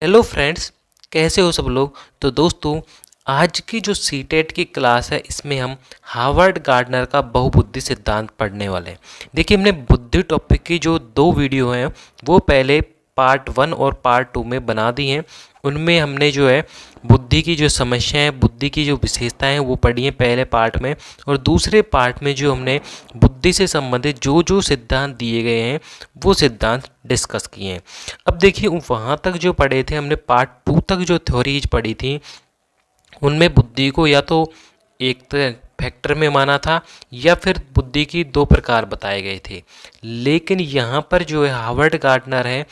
Hello friends, कैसे हो सब लोग। तो दोस्तों, आज की जो सीटेट की क्लास है इसमें हम हार्वर्ड गार्डनर का बहुबुद्धि सिद्धांत पढ़ने वाले हैं। देखिए, हमने बुद्धि टॉपिक की जो दो वीडियो हैं वो पहले पार्ट 1 और पार्ट 2 में बना दी हैं। उनमें हमने जो है बुद्धि की जो समस्याएं, बुद्धि की जो विशेषताएं वो पढ़ी हैं पहले पार्ट में, और दूसरे पार्ट में जो हमने बुद्धि से संबंधित जो जो सिद्धांत दिए गए हैं वो सिद्धांत डिस्कस किए हैं। अब देखिए, वहाँ तक जो पढ़े थे हमने, पार्ट 2 तक जो थ्योरीज पढ़ी थी उनमें बुद्धि को या तो एक फैक्टर में माना था या फिर बुद्धि की दो प्रकार बताए गए थे। लेकिन यहाँ पर जो है हार्वर्ड गार्डनर है,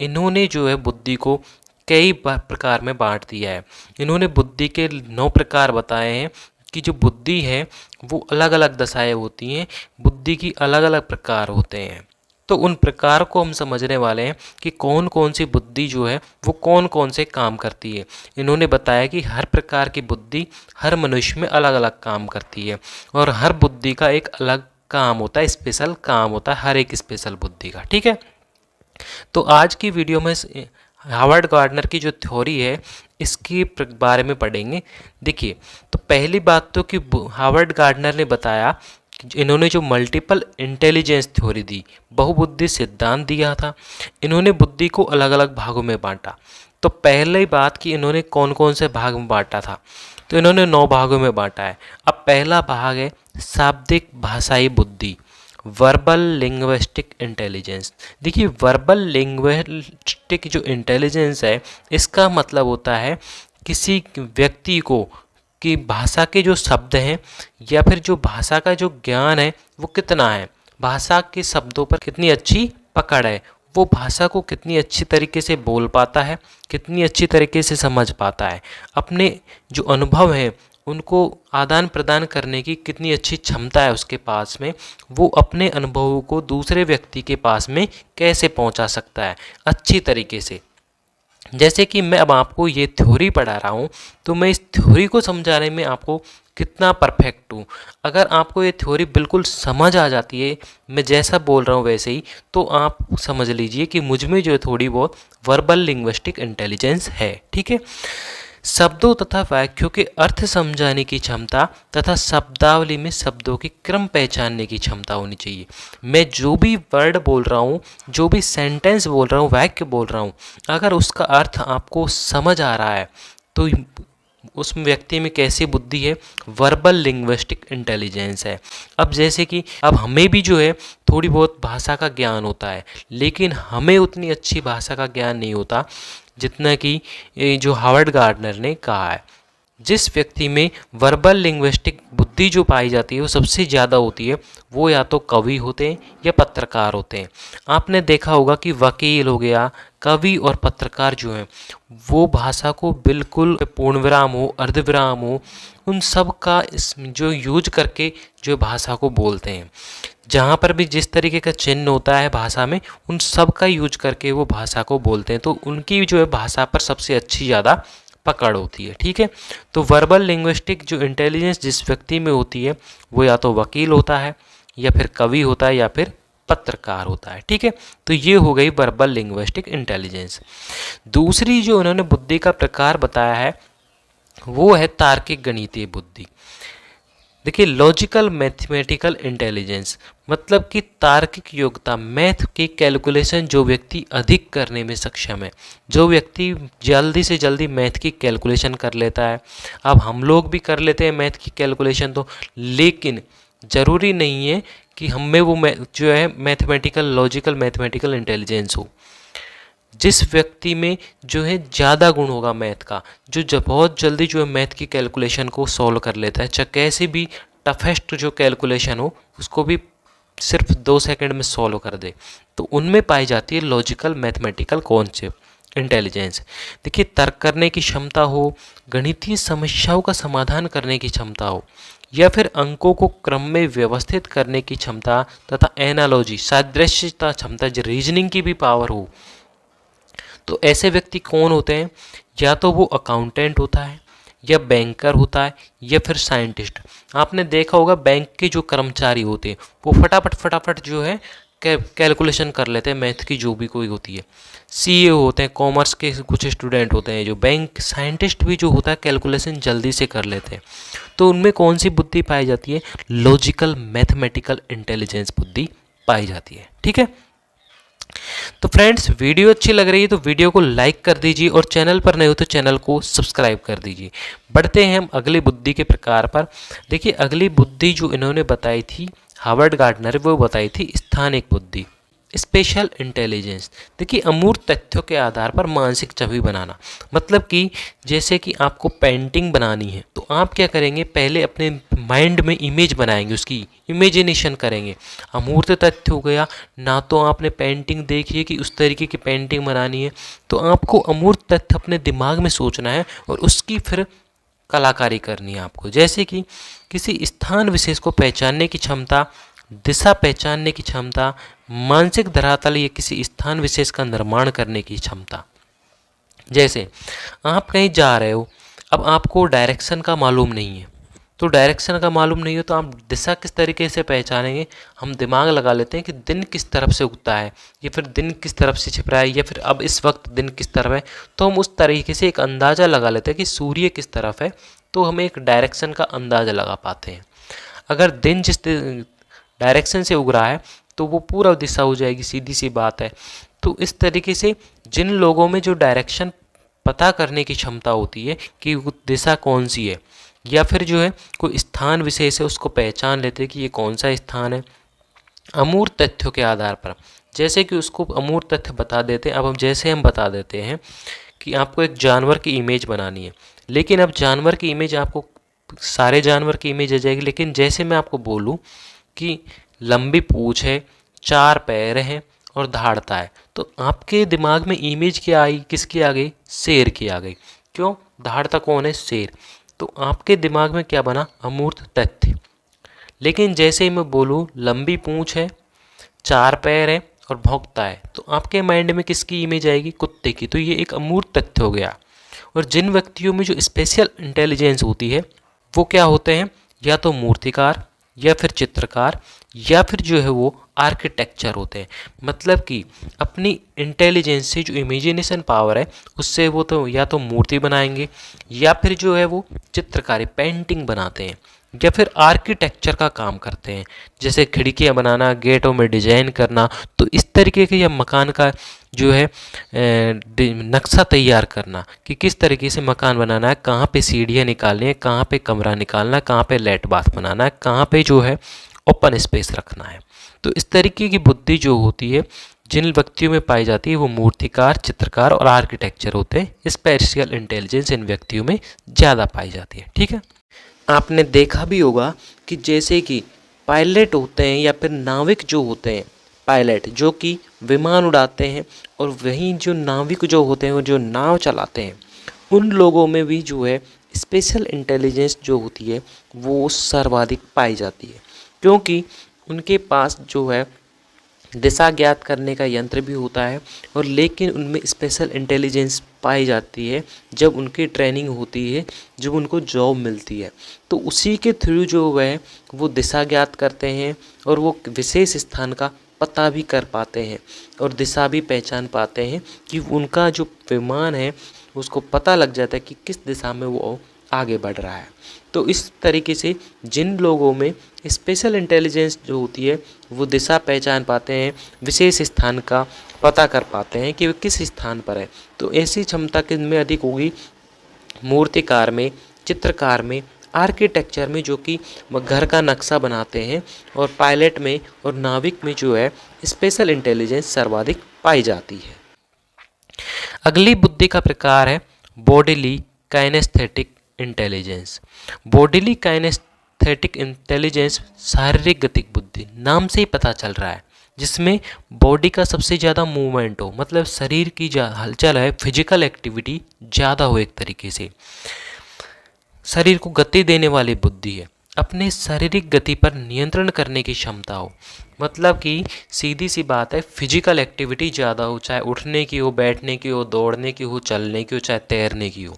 इन्होंने जो है बुद्धि को कई प्रकार में बांट दिया है। इन्होंने बुद्धि के 9 प्रकार बताए हैं कि जो बुद्धि है वो अलग अलग दशाएं होती हैं, बुद्धि की अलग अलग प्रकार होते हैं। तो उन प्रकार को हम समझने वाले हैं कि कौन कौन सी बुद्धि जो है वो कौन कौन से काम करती है। इन्होंने बताया कि हर प्रकार की बुद्धि हर मनुष्य में अलग अलग काम करती है और हर बुद्धि का एक अलग काम होता है, स्पेशल काम होता है हर एक स्पेशल बुद्धि का। ठीक है, तो आज की वीडियो में हार्वर्ड गार्डनर की जो थ्योरी है इसके बारे में पढ़ेंगे। देखिए, तो पहली बात तो कि हार्वर्ड गार्डनर ने बताया कि इन्होंने जो मल्टीपल इंटेलिजेंस थ्योरी दी, बहुबुद्धि सिद्धांत दिया था, इन्होंने बुद्धि को अलग अलग भागों में बांटा। तो पहली बात कि इन्होंने कौन कौन से भाग में बांटा था, तो इन्होंने 9 भागों में बांटा है। अब पहला भाग है शाब्दिक भाषाई बुद्धि, वर्बल लिंग्विस्टिक इंटेलिजेंस। देखिए, वर्बल लिंग्विस्टिक जो इंटेलिजेंस है इसका मतलब होता है किसी व्यक्ति को कि भाषा के जो शब्द हैं या फिर जो भाषा का जो ज्ञान है वो कितना है, भाषा के शब्दों पर कितनी अच्छी पकड़ है, वो भाषा को कितनी अच्छी तरीके से बोल पाता है, कितनी अच्छी तरीके से समझ पाता है, अपने जो अनुभव हैं उनको आदान प्रदान करने की कितनी अच्छी क्षमता है उसके पास में, वो अपने अनुभवों को दूसरे व्यक्ति के पास में कैसे पहुंचा सकता है अच्छी तरीके से। जैसे कि मैं अब आपको ये थ्योरी पढ़ा रहा हूँ, तो मैं इस थ्योरी को समझाने में आपको कितना परफेक्ट हूँ। अगर आपको ये थ्योरी बिल्कुल समझ आ जाती है, मैं जैसा बोल रहा हूँ वैसे ही, तो आप समझ लीजिए कि मुझ में जो है थोड़ी बहुत वर्बल लिंग्विस्टिक इंटेलिजेंस है। ठीक है, शब्दों तथा वाक्यों के अर्थ समझाने की क्षमता तथा शब्दावली में शब्दों की क्रम पहचानने की क्षमता होनी चाहिए। मैं जो भी वर्ड बोल रहा हूँ, जो भी सेंटेंस बोल रहा हूँ, वाक्य बोल रहा हूँ, अगर उसका अर्थ आपको समझ आ रहा है तो उस व्यक्ति में कैसी बुद्धि है, वर्बल लिंग्विस्टिक इंटेलिजेंस है। अब जैसे कि अब हमें भी जो है थोड़ी बहुत भाषा का ज्ञान होता है, लेकिन हमें उतनी अच्छी भाषा का ज्ञान नहीं होता जितना कि जो हार्वर्ड गार्डनर ने कहा है। जिस व्यक्ति में वर्बल लिंग्विस्टिक बुद्धि जो पाई जाती है वो सबसे ज़्यादा होती है, वो या तो कवि होते हैं या पत्रकार होते हैं। आपने देखा होगा कि वकील हो गया, कवि और पत्रकार जो हैं वो भाषा को बिल्कुल पूर्ण विराम हो, अर्धविराम हो, उन सब का जो यूज करके जो भाषा को बोलते हैं। जहाँ पर भी जिस तरीके का चिन्ह होता है भाषा में, उन सब का यूज करके वो भाषा को बोलते हैं। तो उनकी जो है भाषा पर सबसे अच्छी ज़्यादा पकड़ होती है। ठीक है, तो वर्बल लिंग्विस्टिक जो इंटेलिजेंस जिस व्यक्ति में होती है वो या तो वकील होता है या फिर कवि होता है या फिर पत्रकार होता है। ठीक है, तो ये हो गई वर्बल लिंग्विस्टिक इंटेलिजेंस। दूसरी जो उन्होंने बुद्धि का प्रकार बताया है वो है तार्किक गणितीय बुद्धि। देखिए, लॉजिकल मैथमेटिकल इंटेलिजेंस मतलब कि तार्किक योग्यता, मैथ की कैलकुलेशन जो व्यक्ति अधिक करने में सक्षम है, जो व्यक्ति जल्दी से जल्दी मैथ की कैलकुलेशन कर लेता है। अब हम लोग भी कर लेते हैं मैथ की कैलकुलेशन तो, लेकिन ज़रूरी नहीं है कि हमें वो जो है मैथमेटिकल लॉजिकल मैथमेटिकल इंटेलिजेंस हो। जिस व्यक्ति में जो है ज़्यादा गुण होगा मैथ का, जो बहुत जल्दी जो है मैथ की कैलकुलेशन को सॉल्व कर लेता है, चाहे कैसी भी टफेस्ट जो कैलकुलेशन हो उसको भी सिर्फ 2 सेकंड में सॉल्व कर दे, तो उनमें पाई जाती है लॉजिकल मैथमेटिकल कॉन्सेप्ट इंटेलिजेंस। देखिए, तर्क करने की क्षमता हो, गणितीय समस्याओं का समाधान करने की क्षमता हो, या फिर अंकों को क्रम में व्यवस्थित करने की क्षमता तथा एनालॉजी सादृश्यता क्षमता, रीजनिंग की भी पावर हो, तो ऐसे व्यक्ति कौन होते हैं, या तो वो अकाउंटेंट होता है या बैंकर होता है या फिर साइंटिस्ट। आपने देखा होगा बैंक के जो कर्मचारी होते हैं वो फटाफट फटाफट जो है कैलकुलेशन कर लेते हैं, मैथ की जो भी कोई होती है। सीए होते हैं, कॉमर्स के कुछ स्टूडेंट होते हैं, जो बैंक साइंटिस्ट भी जो होता है कैलकुलेशन जल्दी से कर लेते हैं। तो उनमें कौन सी बुद्धि पाई जाती है? लॉजिकल मैथमेटिकल इंटेलिजेंस बुद्धि पाई जाती है। ठीक है, तो फ्रेंड्स वीडियो अच्छी लग रही है तो वीडियो को लाइक कर दीजिए और चैनल पर नए हो तो चैनल को सब्सक्राइब कर दीजिए। बढ़ते हैं हम अगली बुद्धि के प्रकार पर। देखिए अगली बुद्धि जो इन्होंने बताई थी हार्वर्ड गार्डनर, वो बताई थी स्थानिक बुद्धि, स्पेशल इंटेलिजेंस। देखिए अमूर्त तथ्यों के आधार पर मानसिक छवि बनाना, मतलब कि जैसे कि आपको पेंटिंग बनानी है तो आप क्या करेंगे, पहले अपने माइंड में इमेज बनाएंगे, उसकी इमेजिनेशन करेंगे। अमूर्त तथ्य हो गया, ना तो आपने पेंटिंग देखी है कि उस तरीके की पेंटिंग बनानी है, तो आपको अमूर्त तथ्य अपने दिमाग में सोचना है और उसकी फिर कलाकारी करनी है आपको। जैसे कि किसी स्थान विशेष को पहचानने की क्षमता, दिशा पहचानने की क्षमता, मानसिक धरातल या किसी स्थान विशेष का निर्माण करने की क्षमता। जैसे आप कहीं जा रहे हो, अब आपको डायरेक्शन का मालूम नहीं है, तो डायरेक्शन का मालूम नहीं हो तो आप दिशा किस तरीके से पहचानेंगे? हम दिमाग लगा लेते हैं कि दिन किस तरफ से उगता है, या फिर दिन किस तरफ से छिप रहा है, या फिर अब इस वक्त दिन किस तरफ है, तो हम उस तरीके से एक अंदाज़ा लगा लेते हैं कि सूर्य किस तरफ है, तो हम एक डायरेक्शन का अंदाज़ा लगा पाते हैं। अगर दिन जिस डायरेक्शन से उग रहा है तो वो पूरा दिशा हो जाएगी, सीधी सी बात है। तो इस तरीके से जिन लोगों में जो डायरेक्शन पता करने की क्षमता होती है कि वो दिशा कौन सी है, या फिर जो है कोई स्थान विशेष है उसको पहचान लेते हैं कि ये कौन सा स्थान है अमूर्त तथ्यों के आधार पर। जैसे कि उसको अमूर्त तथ्य बता देते हैं। अब हम जैसे हम बता देते हैं कि आपको एक जानवर की इमेज बनानी है, लेकिन अब जानवर की इमेज आपको सारे जानवर की इमेज आ जाएगी, लेकिन जैसे मैं आपको बोलूँ कि लंबी पूँछ है, 4 पैर हैं और दहाड़ता है, तो आपके दिमाग में इमेज क्या आई, किसकी आ गई? शेर की आ गई। क्यों? दहाड़ता कौन है? शेर। तो आपके दिमाग में क्या बना? अमूर्त तथ्य। लेकिन जैसे ही मैं बोलूँ लंबी पूँछ है, 4 पैर है और भौंकता है, तो आपके माइंड में किसकी इमेज आएगी? कुत्ते की। तो ये एक अमूर्त तथ्य हो गया। और जिन व्यक्तियों में जो स्पेशल इंटेलिजेंस होती है वो क्या होते हैं? या तो मूर्तिकार, या फिर चित्रकार, या फिर जो है वो आर्किटेक्चर होते हैं। मतलब कि अपनी इंटेलिजेंस से जो इमेजिनेशन पावर है उससे वो तो या तो मूर्ति बनाएंगे, या फिर जो है वो चित्रकारी पेंटिंग बनाते हैं, या फिर आर्किटेक्चर का काम करते हैं, जैसे खिड़कियां बनाना, गेटों में डिजाइन करना। तो इस तरीके के या मकान का जो है नक्शा तैयार करना कि किस तरीके से मकान बनाना है, कहाँ पे सीढ़ियाँ निकालनी है, कहाँ पे कमरा निकालना है, कहाँ पे लेट बाथ बनाना है, कहाँ पे जो है ओपन स्पेस रखना है। तो इस तरीके की बुद्धि जो होती है जिन व्यक्तियों में पाई जाती है वो मूर्तिकार, चित्रकार और आर्किटेक्चर होते हैं। स्पेशल इंटेलिजेंस इन व्यक्तियों में ज़्यादा पाई जाती है। ठीक है, आपने देखा भी होगा कि जैसे कि पायलट होते हैं या फिर नाविक जो होते हैं, पायलट जो कि विमान उड़ाते हैं, और वहीं जो नाविक जो होते हैं वो जो नाव चलाते हैं, उन लोगों में भी जो है स्पेशल इंटेलिजेंस जो होती है वो सर्वाधिक पाई जाती है, क्योंकि उनके पास जो है दिशा ज्ञात करने का यंत्र भी होता है, और लेकिन उनमें स्पेशल इंटेलिजेंस पाई जाती है जब उनकी ट्रेनिंग होती है, जब उनको जॉब मिलती है, तो उसी के थ्रू जो है वो दिशा ज्ञात करते हैं और वो विशेष स्थान का पता भी कर पाते हैं और दिशा भी पहचान पाते हैं कि उनका जो विमान है उसको पता लग जाता है कि किस दिशा में वो आगे बढ़ रहा है। तो इस तरीके से जिन लोगों में स्पेशल इंटेलिजेंस जो होती है वो दिशा पहचान पाते हैं, विशेष स्थान का पता कर पाते हैं कि वो किस स्थान पर है, तो ऐसी क्षमता किन में अधिक होगी? मूर्तिकार में, चित्रकार में, आर्किटेक्चर में जो कि घर का नक्शा बनाते हैं, और पायलट में और नाविक में जो है स्पेशल इंटेलिजेंस सर्वाधिक पाई जाती है। अगली बुद्धि का प्रकार है bodily kinaesthetic intelligence. Bodily kinaesthetic intelligence शारीरिक गतिक बुद्धि, नाम से ही पता चल रहा है, जिसमें बॉडी का सबसे ज़्यादा मूवमेंट हो, मतलब शरीर की हलचल है, फिजिकल एक्टिविटी ज़्यादा हो, एक तरीके से शरीर को गति देने वाली बुद्धि है। अपने शारीरिक गति पर नियंत्रण करने की क्षमता हो, मतलब कि सीधी सी बात है फिजिकल एक्टिविटी ज़्यादा हो, चाहे उठने की हो, बैठने की हो, दौड़ने की हो, चलने की हो, चाहे तैरने की हो।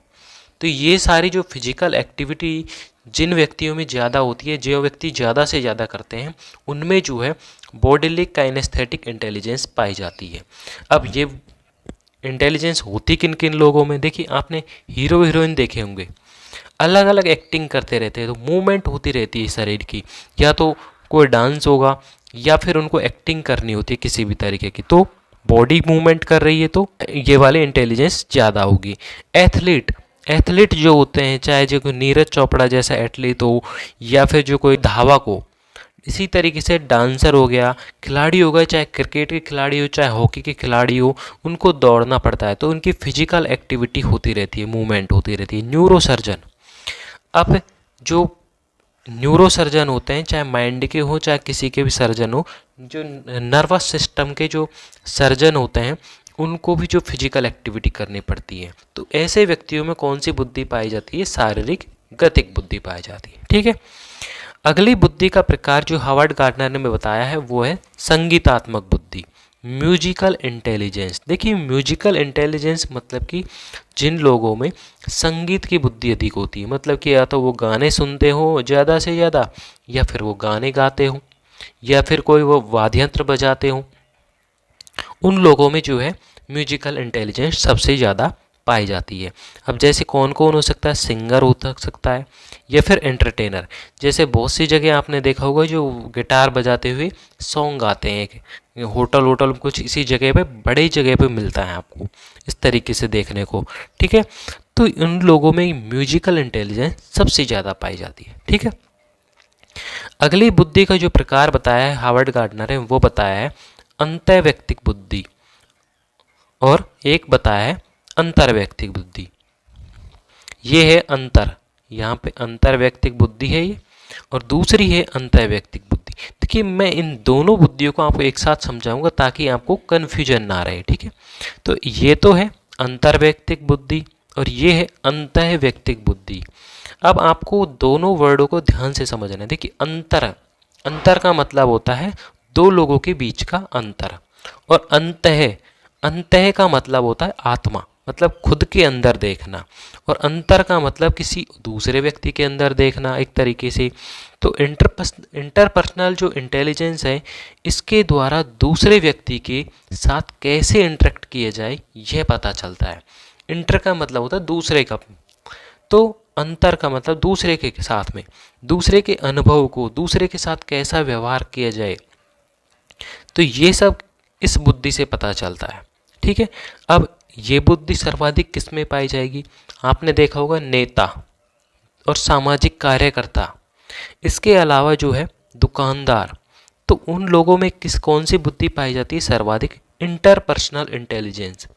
तो ये सारी जो फिजिकल एक्टिविटी जिन व्यक्तियों में ज़्यादा होती है, जो व्यक्ति ज़्यादा से ज़्यादा करते हैं, उनमें जो है बॉडीली काइनेस्थेटिक इंटेलिजेंस पाई जाती है। अब ये इंटेलिजेंस होती किन किन लोगों में, देखिए आपने हीरो हीरोइन देखे होंगे, अलग अलग एक्टिंग करते रहते हैं, तो मूवमेंट होती रहती है शरीर की, या तो कोई डांस होगा या फिर उनको एक्टिंग करनी होती है किसी भी तरीके की, तो बॉडी मूवमेंट कर रही है तो ये वाली इंटेलिजेंस ज़्यादा होगी। एथलीट, एथलीट जो होते हैं, चाहे जो कोई नीरज चोपड़ा जैसा एथलीट हो या फिर जो कोई धावक हो, इसी तरीके से डांसर हो गया, खिलाड़ी हो गए, चाहे क्रिकेट के खिलाड़ी हो चाहे हॉकी के खिलाड़ी हो, उनको दौड़ना पड़ता है, तो उनकी फिजिकल एक्टिविटी होती रहती है, मूवमेंट होती रहती है। न्यूरोसर्जन, अब जो न्यूरोसर्जन होते हैं, चाहे माइंड के हो चाहे किसी के भी सर्जन हो, जो नर्वस सिस्टम के जो सर्जन होते हैं, उनको भी जो फिजिकल एक्टिविटी करनी पड़ती है। तो ऐसे व्यक्तियों में कौन सी बुद्धि पाई जाती है? शारीरिक गतिक बुद्धि पाई जाती है। ठीक है, अगली बुद्धि का प्रकार जो हार्वर्ड गार्डनर ने बताया है वो है संगीतात्मक बुद्धि, म्यूजिकल इंटेलिजेंस। देखिए म्यूजिकल इंटेलिजेंस मतलब कि जिन लोगों में संगीत की बुद्धि अधिक होती है, मतलब कि या तो वो गाने सुनते हो ज़्यादा से ज़्यादा, या फिर वो गाने गाते हो, या फिर कोई वो वाद्य यंत्र बजाते हो, उन लोगों में जो है म्यूजिकल इंटेलिजेंस सबसे ज़्यादा पाई जाती है। अब जैसे कौन कौन हो सकता है? सिंगर हो सकता है, या फिर एंटरटेनर। जैसे बहुत सी जगह आपने देखा होगा जो गिटार बजाते हुए सॉन्ग गाते हैं, होटल होटल कुछ इसी जगह पे, बड़ी जगह पे मिलता है आपको इस तरीके से देखने को। ठीक है, तो उन लोगों में म्यूजिकल इंटेलिजेंस सबसे ज़्यादा पाई जाती है। ठीक है, अगली बुद्धि का जो प्रकार बताया है हार्वर्ड गार्डनर ने, वो बताया है अंतःव्यक्तिक बुद्धि, और एक बताया है अंतर्वैयक्तिक बुद्धि। ये है अंतर, यहाँ पे अंतर्वैयक्तिक बुद्धि है ये, और दूसरी है अंतर्वैयक्तिक बुद्धि। देखिए मैं इन दोनों बुद्धियों को आपको एक साथ समझाऊंगा ताकि आपको कन्फ्यूजन ना रहे। ठीक है, तो ये तो है अंतर्वैयक्तिक बुद्धि और ये है अंतःवैयक्तिक बुद्धि। अब आपको दोनों वर्डों को ध्यान से समझना है। देखिए अंतर, अंतर का मतलब होता है दो लोगों के बीच का अंतर, और अंतः, अंतः का मतलब होता है आत्मा, मतलब खुद के अंदर देखना, और अंतर का मतलब किसी दूसरे व्यक्ति के अंदर देखना एक तरीके से। तो इंटरपर्सनल जो इंटेलिजेंस है, इसके द्वारा दूसरे व्यक्ति के साथ कैसे इंटरेक्ट किया जाए यह पता चलता है। इंटर का मतलब होता है दूसरे का, तो अंतर का मतलब दूसरे के साथ में, दूसरे के अनुभव को, दूसरे के साथ कैसा व्यवहार किया जाए, तो ये सब इस बुद्धि से पता चलता है। ठीक है, अब ये बुद्धि सर्वाधिक किस में पाई जाएगी? आपने देखा होगा नेता और सामाजिक कार्यकर्ता, इसके अलावा जो है दुकानदार, तो उन लोगों में कौन सी बुद्धि पाई जाती है सर्वाधिक? Interpersonal intelligence.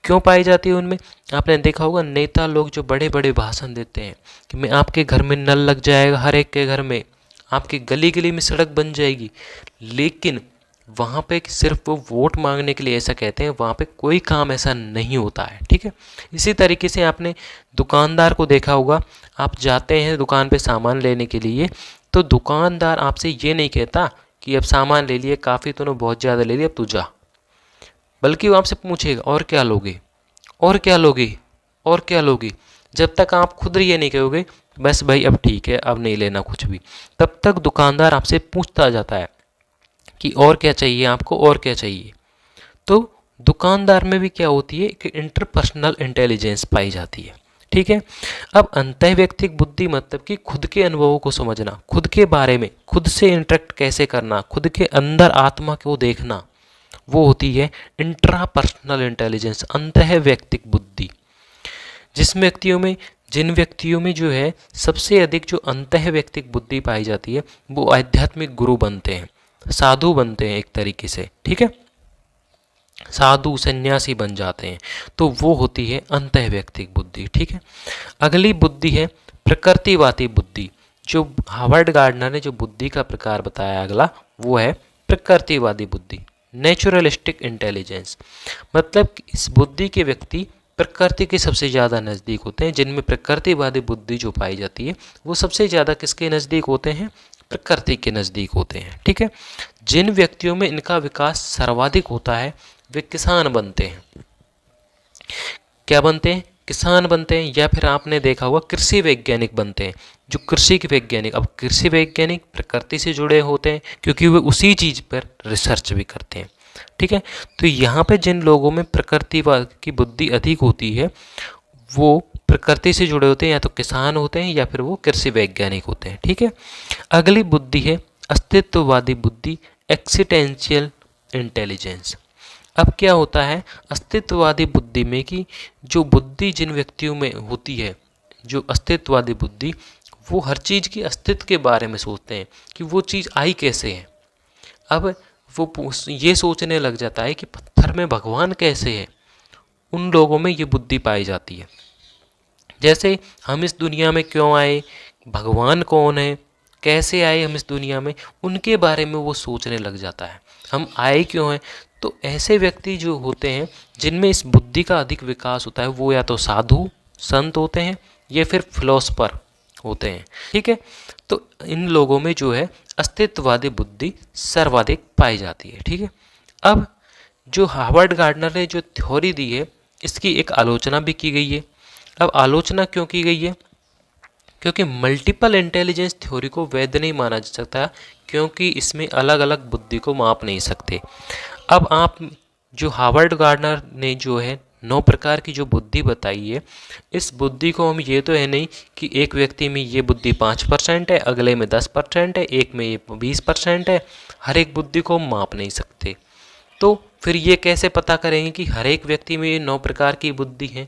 क्यों पाई जाती है उनमें? आपने देखा होगा नेता लोग जो बड़े बड़े भाषण देते हैं कि मैं आपके घर में नल लग जाएगा, हर एक के घर में, आपकी गली गली में सड़क बन जाएगी, लेकिन वहाँ पे सिर्फ वो वोट मांगने के लिए ऐसा कहते हैं, वहाँ पे कोई काम ऐसा नहीं होता है। ठीक है, इसी तरीके से आपने दुकानदार को देखा होगा, आप जाते हैं दुकान पे सामान लेने के लिए, तो दुकानदार आपसे ये नहीं कहता कि अब सामान ले लिए, काफ़ी तूने बहुत ज़्यादा ले लिया, अब तू जा, बल्कि वो आपसे पूछेगा और क्या लोगे, और क्या लोगे, और क्या लोगे। जब तक आप खुद ये नहीं कहोगे बस भाई अब ठीक है अब नहीं लेना कुछ भी, तब तक दुकानदार आपसे पूछता जाता है कि और क्या चाहिए आपको, और क्या चाहिए। तो दुकानदार में भी क्या होती है कि इंटरपर्सनल इंटेलिजेंस पाई जाती है। ठीक है, अब अंतःव्यक्तिक बुद्धि मतलब कि खुद के अनुभवों को समझना, खुद के बारे में, खुद से इंटरेक्ट कैसे करना, खुद के अंदर आत्मा को देखना, वो होती है इंट्रापर्सनल इंटेलिजेंस, अंतःव्यक्तिक बुद्धि। जिन व्यक्तियों में जो है सबसे अधिक जो अंतःव्यक्तिक बुद्धि पाई जाती है, वो आध्यात्मिक गुरु बनते हैं, साधु बनते हैं एक तरीके से। ठीक है, साधु सन्यासी बन जाते हैं, तो वो होती है अंतःव्यक्तिक बुद्धि। ठीक है, अगली बुद्धि है प्रकृतिवादी बुद्धि। जो हार्वर्ड गार्डनर ने जो बुद्धि का प्रकार बताया अगला, वो है प्रकृतिवादी बुद्धि, नेचुरलिस्टिक इंटेलिजेंस। मतलब इस बुद्धि के व्यक्ति प्रकृति के सबसे ज़्यादा नज़दीक होते हैं। जिनमें प्रकृतिवादी बुद्धि जो पाई जाती है वो सबसे ज़्यादा किसके नज़दीक होते हैं? प्रकृति के नज़दीक होते हैं। ठीक है, जिन व्यक्तियों में इनका विकास सर्वाधिक होता है वे किसान बनते हैं। क्या बनते हैं? किसान बनते हैं, या फिर आपने देखा होगा कृषि वैज्ञानिक बनते हैं। जो कृषि के वैज्ञानिक, अब कृषि वैज्ञानिक प्रकृति से जुड़े होते हैं क्योंकि वे उसी चीज़ पर रिसर्च भी करते हैं। ठीक है, तो यहाँ पे जिन लोगों में प्रकृतिवाद की बुद्धि अधिक होती है वो प्रकृति से जुड़े होते हैं, या तो किसान होते हैं या फिर वो कृषि वैज्ञानिक होते हैं। ठीक है, अगली बुद्धि है अस्तित्ववादी बुद्धि, एक्सिटेंशियल इंटेलिजेंस। अब क्या होता है अस्तित्ववादी बुद्धि में कि जो बुद्धि जिन व्यक्तियों में होती है, जो अस्तित्ववादी बुद्धि, वो हर चीज़ की अस्तित्व के बारे में सोचते हैं कि वो चीज़ आई कैसे है। अब वो ये सोचने लग जाता है कि पत्थर में भगवान कैसे है। उन लोगों में ये बुद्धि पाई जाती है। जैसे हम इस दुनिया में क्यों आए, भगवान कौन है, कैसे आए हम इस दुनिया में, उनके बारे में वो सोचने लग जाता है, हम आए क्यों हैं। तो ऐसे व्यक्ति जो होते हैं जिनमें इस बुद्धि का अधिक विकास होता है वो या तो साधु संत होते हैं या फिर फिलोसफर होते हैं। ठीक है, तो इन लोगों में जो है अस्तित्ववादी बुद्धि सर्वाधिक पाई जाती है। ठीक है, अब जो हार्वर्ड गार्डनर ने जो थ्योरी दी है इसकी एक आलोचना भी की गई है। अब आलोचना क्यों की गई है, क्योंकि मल्टीपल इंटेलिजेंस थ्योरी को वैध नहीं माना जा सकता, क्योंकि इसमें अलग अलग बुद्धि को माप नहीं सकते। अब आप जो हार्वर्ड गार्डनर ने जो है 9 प्रकार की जो बुद्धि बताई है, इस बुद्धि को हम ये तो है नहीं कि एक व्यक्ति में ये बुद्धि 5% है, अगले में 10% है, एक में ये 20% है, हर एक बुद्धि को हम माप नहीं सकते। तो फिर ये कैसे पता करेंगे कि हर एक व्यक्ति में ये 9 प्रकार की बुद्धि है।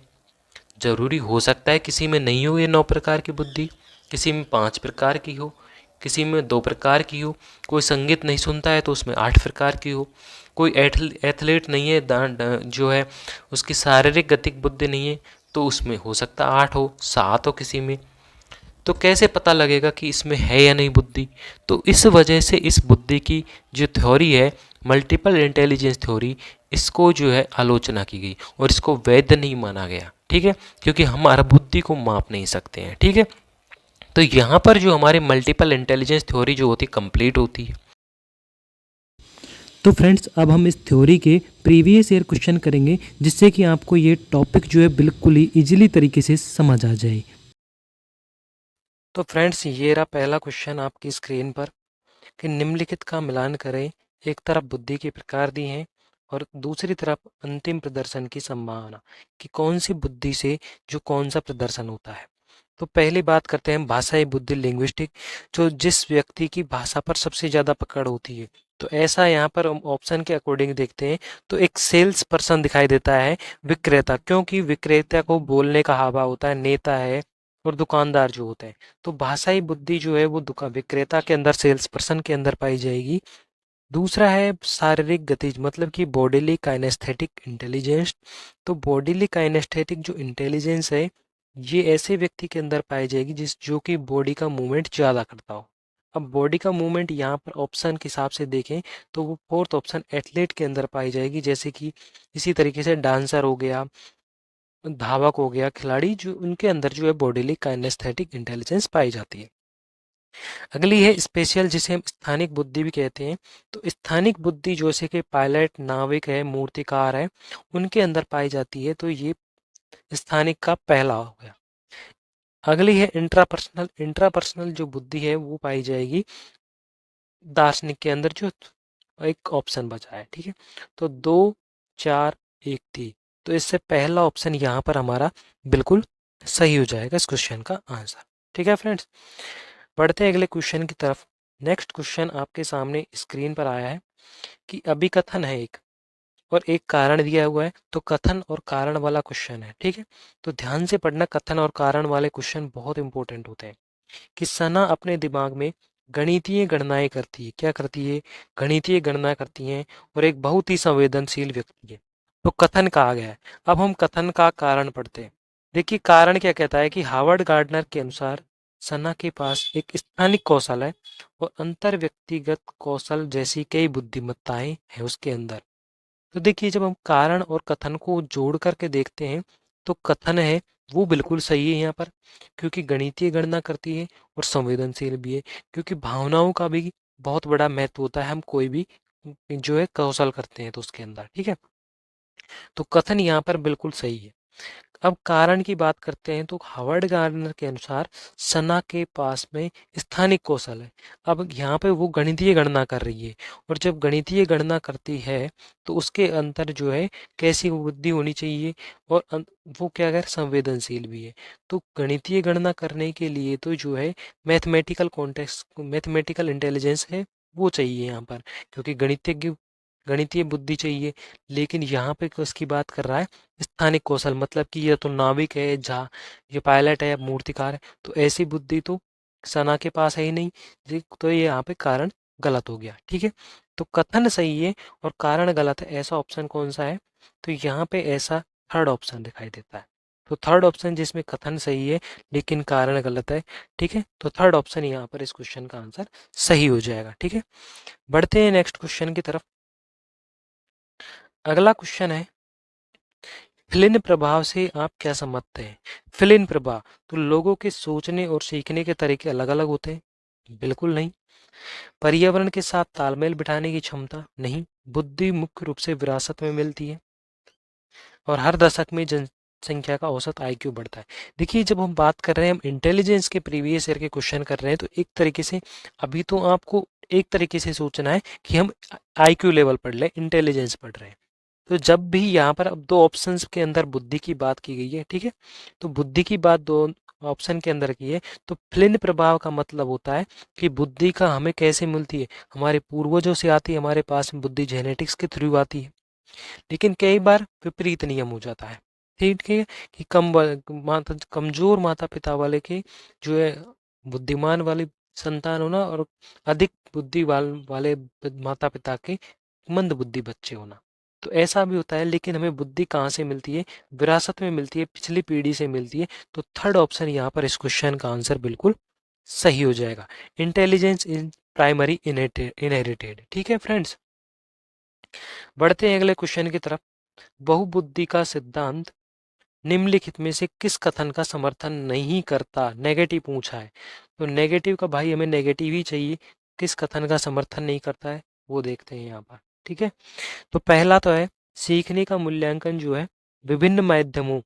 जरूरी हो सकता है किसी में नहीं हो ये 9 प्रकार की बुद्धि, किसी में 5 प्रकार की हो, किसी में 2 प्रकार की हो, कोई संगीत नहीं सुनता है तो उसमें 8 प्रकार की हो, कोई एथलीट नहीं है जो है उसकी शारीरिक गतिक बुद्धि नहीं है तो उसमें हो सकता 8 हो, 7 हो किसी में। तो कैसे पता लगेगा कि इसमें है या नहीं बुद्धि। तो इस वजह से इस बुद्धि की जो थ्योरी है मल्टीपल इंटेलिजेंस थ्योरी, इसको जो है आलोचना की गई और इसको वैध नहीं माना गया। ठीक है, क्योंकि हम हमारा बुद्धि को माप नहीं सकते हैं। ठीक है, तो यहाँ पर जो हमारे मल्टीपल इंटेलिजेंस थ्योरी जो होती है कंप्लीट होती है। तो फ्रेंड्स अब हम इस थ्योरी के प्रीवियस ईयर क्वेश्चन करेंगे जिससे कि आपको ये टॉपिक जो है बिल्कुल ही इजीली तरीके से समझ आ जाए। तो फ्रेंड्स ये रहा पहला क्वेश्चन आपकी स्क्रीन पर कि निम्नलिखित का मिलान करें। एक तरफ बुद्धि के प्रकार दिए हैं और दूसरी तरफ अंतिम प्रदर्शन की संभावना कि कौन सी बुद्धि से जो कौन सा प्रदर्शन होता है। तो पहली बात करते हैं भाषाई बुद्धि लिंग्विस्टिक, जो जिस व्यक्ति की भाषा पर सबसे ज़्यादा पकड़ होती है। तो ऐसा यहाँ पर हम ऑप्शन के अकॉर्डिंग देखते हैं तो एक सेल्स पर्सन दिखाई देता है, विक्रेता, क्योंकि विक्रेता को बोलने का हावा होता है, नेता है, और दुकानदार जो होते हैं। तो भाषाई बुद्धि जो है वो दुकान विक्रेता के अंदर, सेल्स पर्सन के अंदर पाई जाएगी। दूसरा है शारीरिक गतिज, मतलब कि बॉडीली काइनेस्थेटिक इंटेलिजेंस। तो बॉडीली काइनेस्थेटिक जो इंटेलिजेंस है ये ऐसे व्यक्ति के अंदर पाई जाएगी जो कि बॉडी का मूवमेंट ज़्यादा करता हो। अब बॉडी का मूवमेंट यहाँ पर ऑप्शन के हिसाब से देखें तो वो फोर्थ ऑप्शन एथलीट के अंदर पाई जाएगी, जैसे कि इसी तरीके से डांसर हो गया, धावक हो गया, खिलाड़ी, जो उनके अंदर जो है बॉडीली काइनेस्थेटिक इंटेलिजेंस पाई जाती है। अगली है स्पेशल, जिसे हम स्थानिक बुद्धि भी कहते हैं। तो स्थानिक बुद्धि जैसे कि पायलट, नाविक है, मूर्तिकार है, उनके अंदर पाई जाती है। तो ये स्थानिक का पहला हो गया। अगली है इंट्रापर्सनल। इंट्रापर्सनल जो बुद्धि है वो पाई जाएगी दार्शनिक के अंदर, जो एक ऑप्शन बचा है। ठीक है, तो 2, 4, 1 थी। तो इससे पहला ऑप्शन यहाँ पर हमारा बिल्कुल सही हो जाएगा इस क्वेश्चन का आंसर। ठीक है फ्रेंड्स, बढ़ते हैं अगले क्वेश्चन की तरफ। नेक्स्ट क्वेश्चन आपके सामने स्क्रीन पर आया है कि अभिकथन है एक और एक कारण दिया हुआ है। तो कथन और कारण वाला क्वेश्चन है। ठीक है, तो ध्यान से पढ़ना, कथन और कारण वाले क्वेश्चन बहुत इंपॉर्टेंट होते हैं। कि सना अपने दिमाग में गणितीय गणनाएं करती है। क्या करती है? गणितीय गणना करती है और एक बहुत ही संवेदनशील व्यक्ति है। तो कथन कहा गया है। अब हम कथन का कारण पढ़ते हैं। देखिए कारण क्या कहता है कि हार्वर्ड गार्डनर के अनुसार सना के पास एक स्थानिक कौशल है और अंतर व्यक्तिगत कौशल जैसी कई बुद्धिमत्ताएं हैं उसके अंदर। तो देखिए जब हम कारण और कथन को जोड़ करके देखते हैं तो कथन है वो बिल्कुल सही है यहाँ पर, क्योंकि गणितीय गणना करती है और संवेदनशील भी है, क्योंकि भावनाओं का भी बहुत बड़ा महत्व होता है हम कोई भी जो है कौशल करते हैं तो उसके अंदर। ठीक है, तो कथन यहाँ पर बिल्कुल सही है। अब कारण की बात करते हैं तो हावर्ड गार्डनर के अनुसार सना के पास में स्थानिक कौशल है। अब यहाँ पे वो गणितीय गणना कर रही है, और जब गणितीय गणना करती है तो उसके अंतर जो है कैसी बुद्धि होनी चाहिए, और वो क्या कर संवेदनशील भी है। तो गणितीय गणना करने के लिए तो जो है मैथमेटिकल कॉन्टेक्स्ट, मैथमेटिकल इंटेलिजेंस है वो चाहिए यहाँ पर, क्योंकि गणितज्ञ गणितीय बुद्धि चाहिए। लेकिन यहाँ पे उसकी बात कर रहा है स्थानिक कौशल, मतलब कि ये तो नाविक है, जहाँ ये पायलट है या मूर्तिकार है, तो ऐसी बुद्धि तो सना के पास है ही नहीं। तो ये यहाँ पे कारण गलत हो गया। ठीक है, तो कथन सही है और कारण गलत है, ऐसा ऑप्शन कौन सा है? तो यहाँ पे ऐसा थर्ड ऑप्शन दिखाई देता है। तो थर्ड ऑप्शन जिसमें कथन सही है लेकिन कारण गलत है, ठीक है, तो थर्ड ऑप्शन यहाँ पर इस क्वेश्चन का आंसर सही हो जाएगा। ठीक है, बढ़ते हैं नेक्स्ट क्वेश्चन की तरफ। अगला क्वेश्चन है, फिलिन प्रभाव से आप क्या समझते हैं? फिलिन प्रभाव, तो लोगों के सोचने और सीखने के तरीके अलग अलग होते हैं? बिल्कुल नहीं। पर्यावरण के साथ तालमेल बिठाने की क्षमता? नहीं। बुद्धि मुख्य रूप से विरासत में मिलती है, और हर दशक में जनसंख्या का औसत आईक्यू बढ़ता है। देखिए, जब हम बात कर रहे हैं, हम इंटेलिजेंस के प्रीवियस ईयर के क्वेश्चन कर रहे हैं, तो एक तरीके से अभी तो आपको एक तरीके से सोचना है कि हम आईक्यू लेवल पढ़ रहे हैं, इंटेलिजेंस पढ़ रहे हैं। तो जब भी यहाँ पर अब दो ऑप्शंस के अंदर बुद्धि की बात की गई है, ठीक है, तो बुद्धि की बात दो ऑप्शन के अंदर की है, तो फ्लिन प्रभाव का मतलब होता है कि बुद्धि का हमें कैसे मिलती है, हमारे पूर्वजों से आती है, हमारे पास में बुद्धि जेनेटिक्स के थ्रू आती है। लेकिन कई बार विपरीत नियम हो जाता है, ठीक है, कि कमजोर माता पिता वाले के जो है बुद्धिमान वाली संतान होना, और अधिक बुद्धि वाले माता पिता के मंद बुद्धि बच्चे होना। तो ऐसा भी होता है, लेकिन हमें बुद्धि कहाँ से मिलती है? विरासत में मिलती है, पिछली पीढ़ी से मिलती है। तो थर्ड ऑप्शन यहाँ पर इस क्वेश्चन का आंसर बिल्कुल सही हो जाएगा। Intelligence in primary inherited. ठीक है फ्रेंड्स, बढ़ते हैं अगले क्वेश्चन की तरफ। बहुबुद्धि का सिद्धांत निम्नलिखित में से किस कथन का समर्थन नहीं करता? नेगेटिव पूछा है, तो नेगेटिव का भाई हमें नेगेटिव ही चाहिए। किस कथन का समर्थन नहीं करता है वो देखते हैं यहाँ पर। ठीक है, तो पहला तो है, सीखने का मूल्यांकन जो है विभिन्न माध्यमों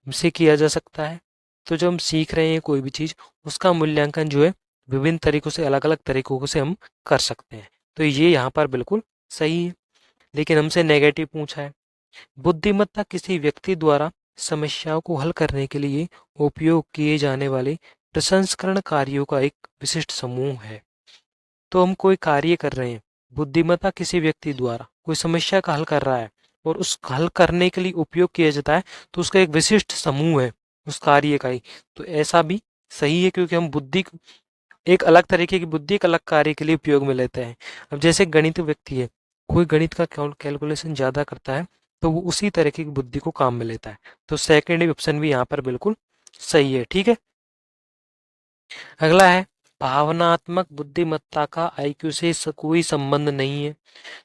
से किया जा सकता है। तो जब हम सीख रहे हैं कोई भी चीज़, उसका मूल्यांकन जो है विभिन्न तरीकों से, अलग अलग तरीकों से हम कर सकते हैं। तो ये यहाँ पर बिल्कुल सही है, लेकिन हमसे नेगेटिव पूछा है। बुद्धिमत्ता किसी व्यक्ति द्वारा समस्याओं को हल करने के लिए उपयोग किए जाने वाले प्रसंस्करण कार्यों का एक विशिष्ट समूह है। तो हम कोई कार्य कर रहे हैं, बुद्धिमत्ता किसी व्यक्ति द्वारा कोई समस्या का हल कर रहा है, और उस हल करने के लिए उपयोग किया जाता है, तो उसका एक विशिष्ट समूह है उस कार्य का ही। तो ऐसा भी सही है, क्योंकि हम बुद्धि एक अलग तरीके की बुद्धि एक अलग कार्य के लिए उपयोग में लेते हैं। अब जैसे गणित व्यक्ति है, कोई गणित का कैलकुलेशन ज़्यादा करता है, तो वो उसी तरीके की बुद्धि को काम में लेता है। तो सेकेंड ऑप्शन भी यहाँ पर बिल्कुल सही है। ठीक है, अगला है, भावनात्मक बुद्धिमत्ता का आईक्यू से कोई संबंध नहीं है।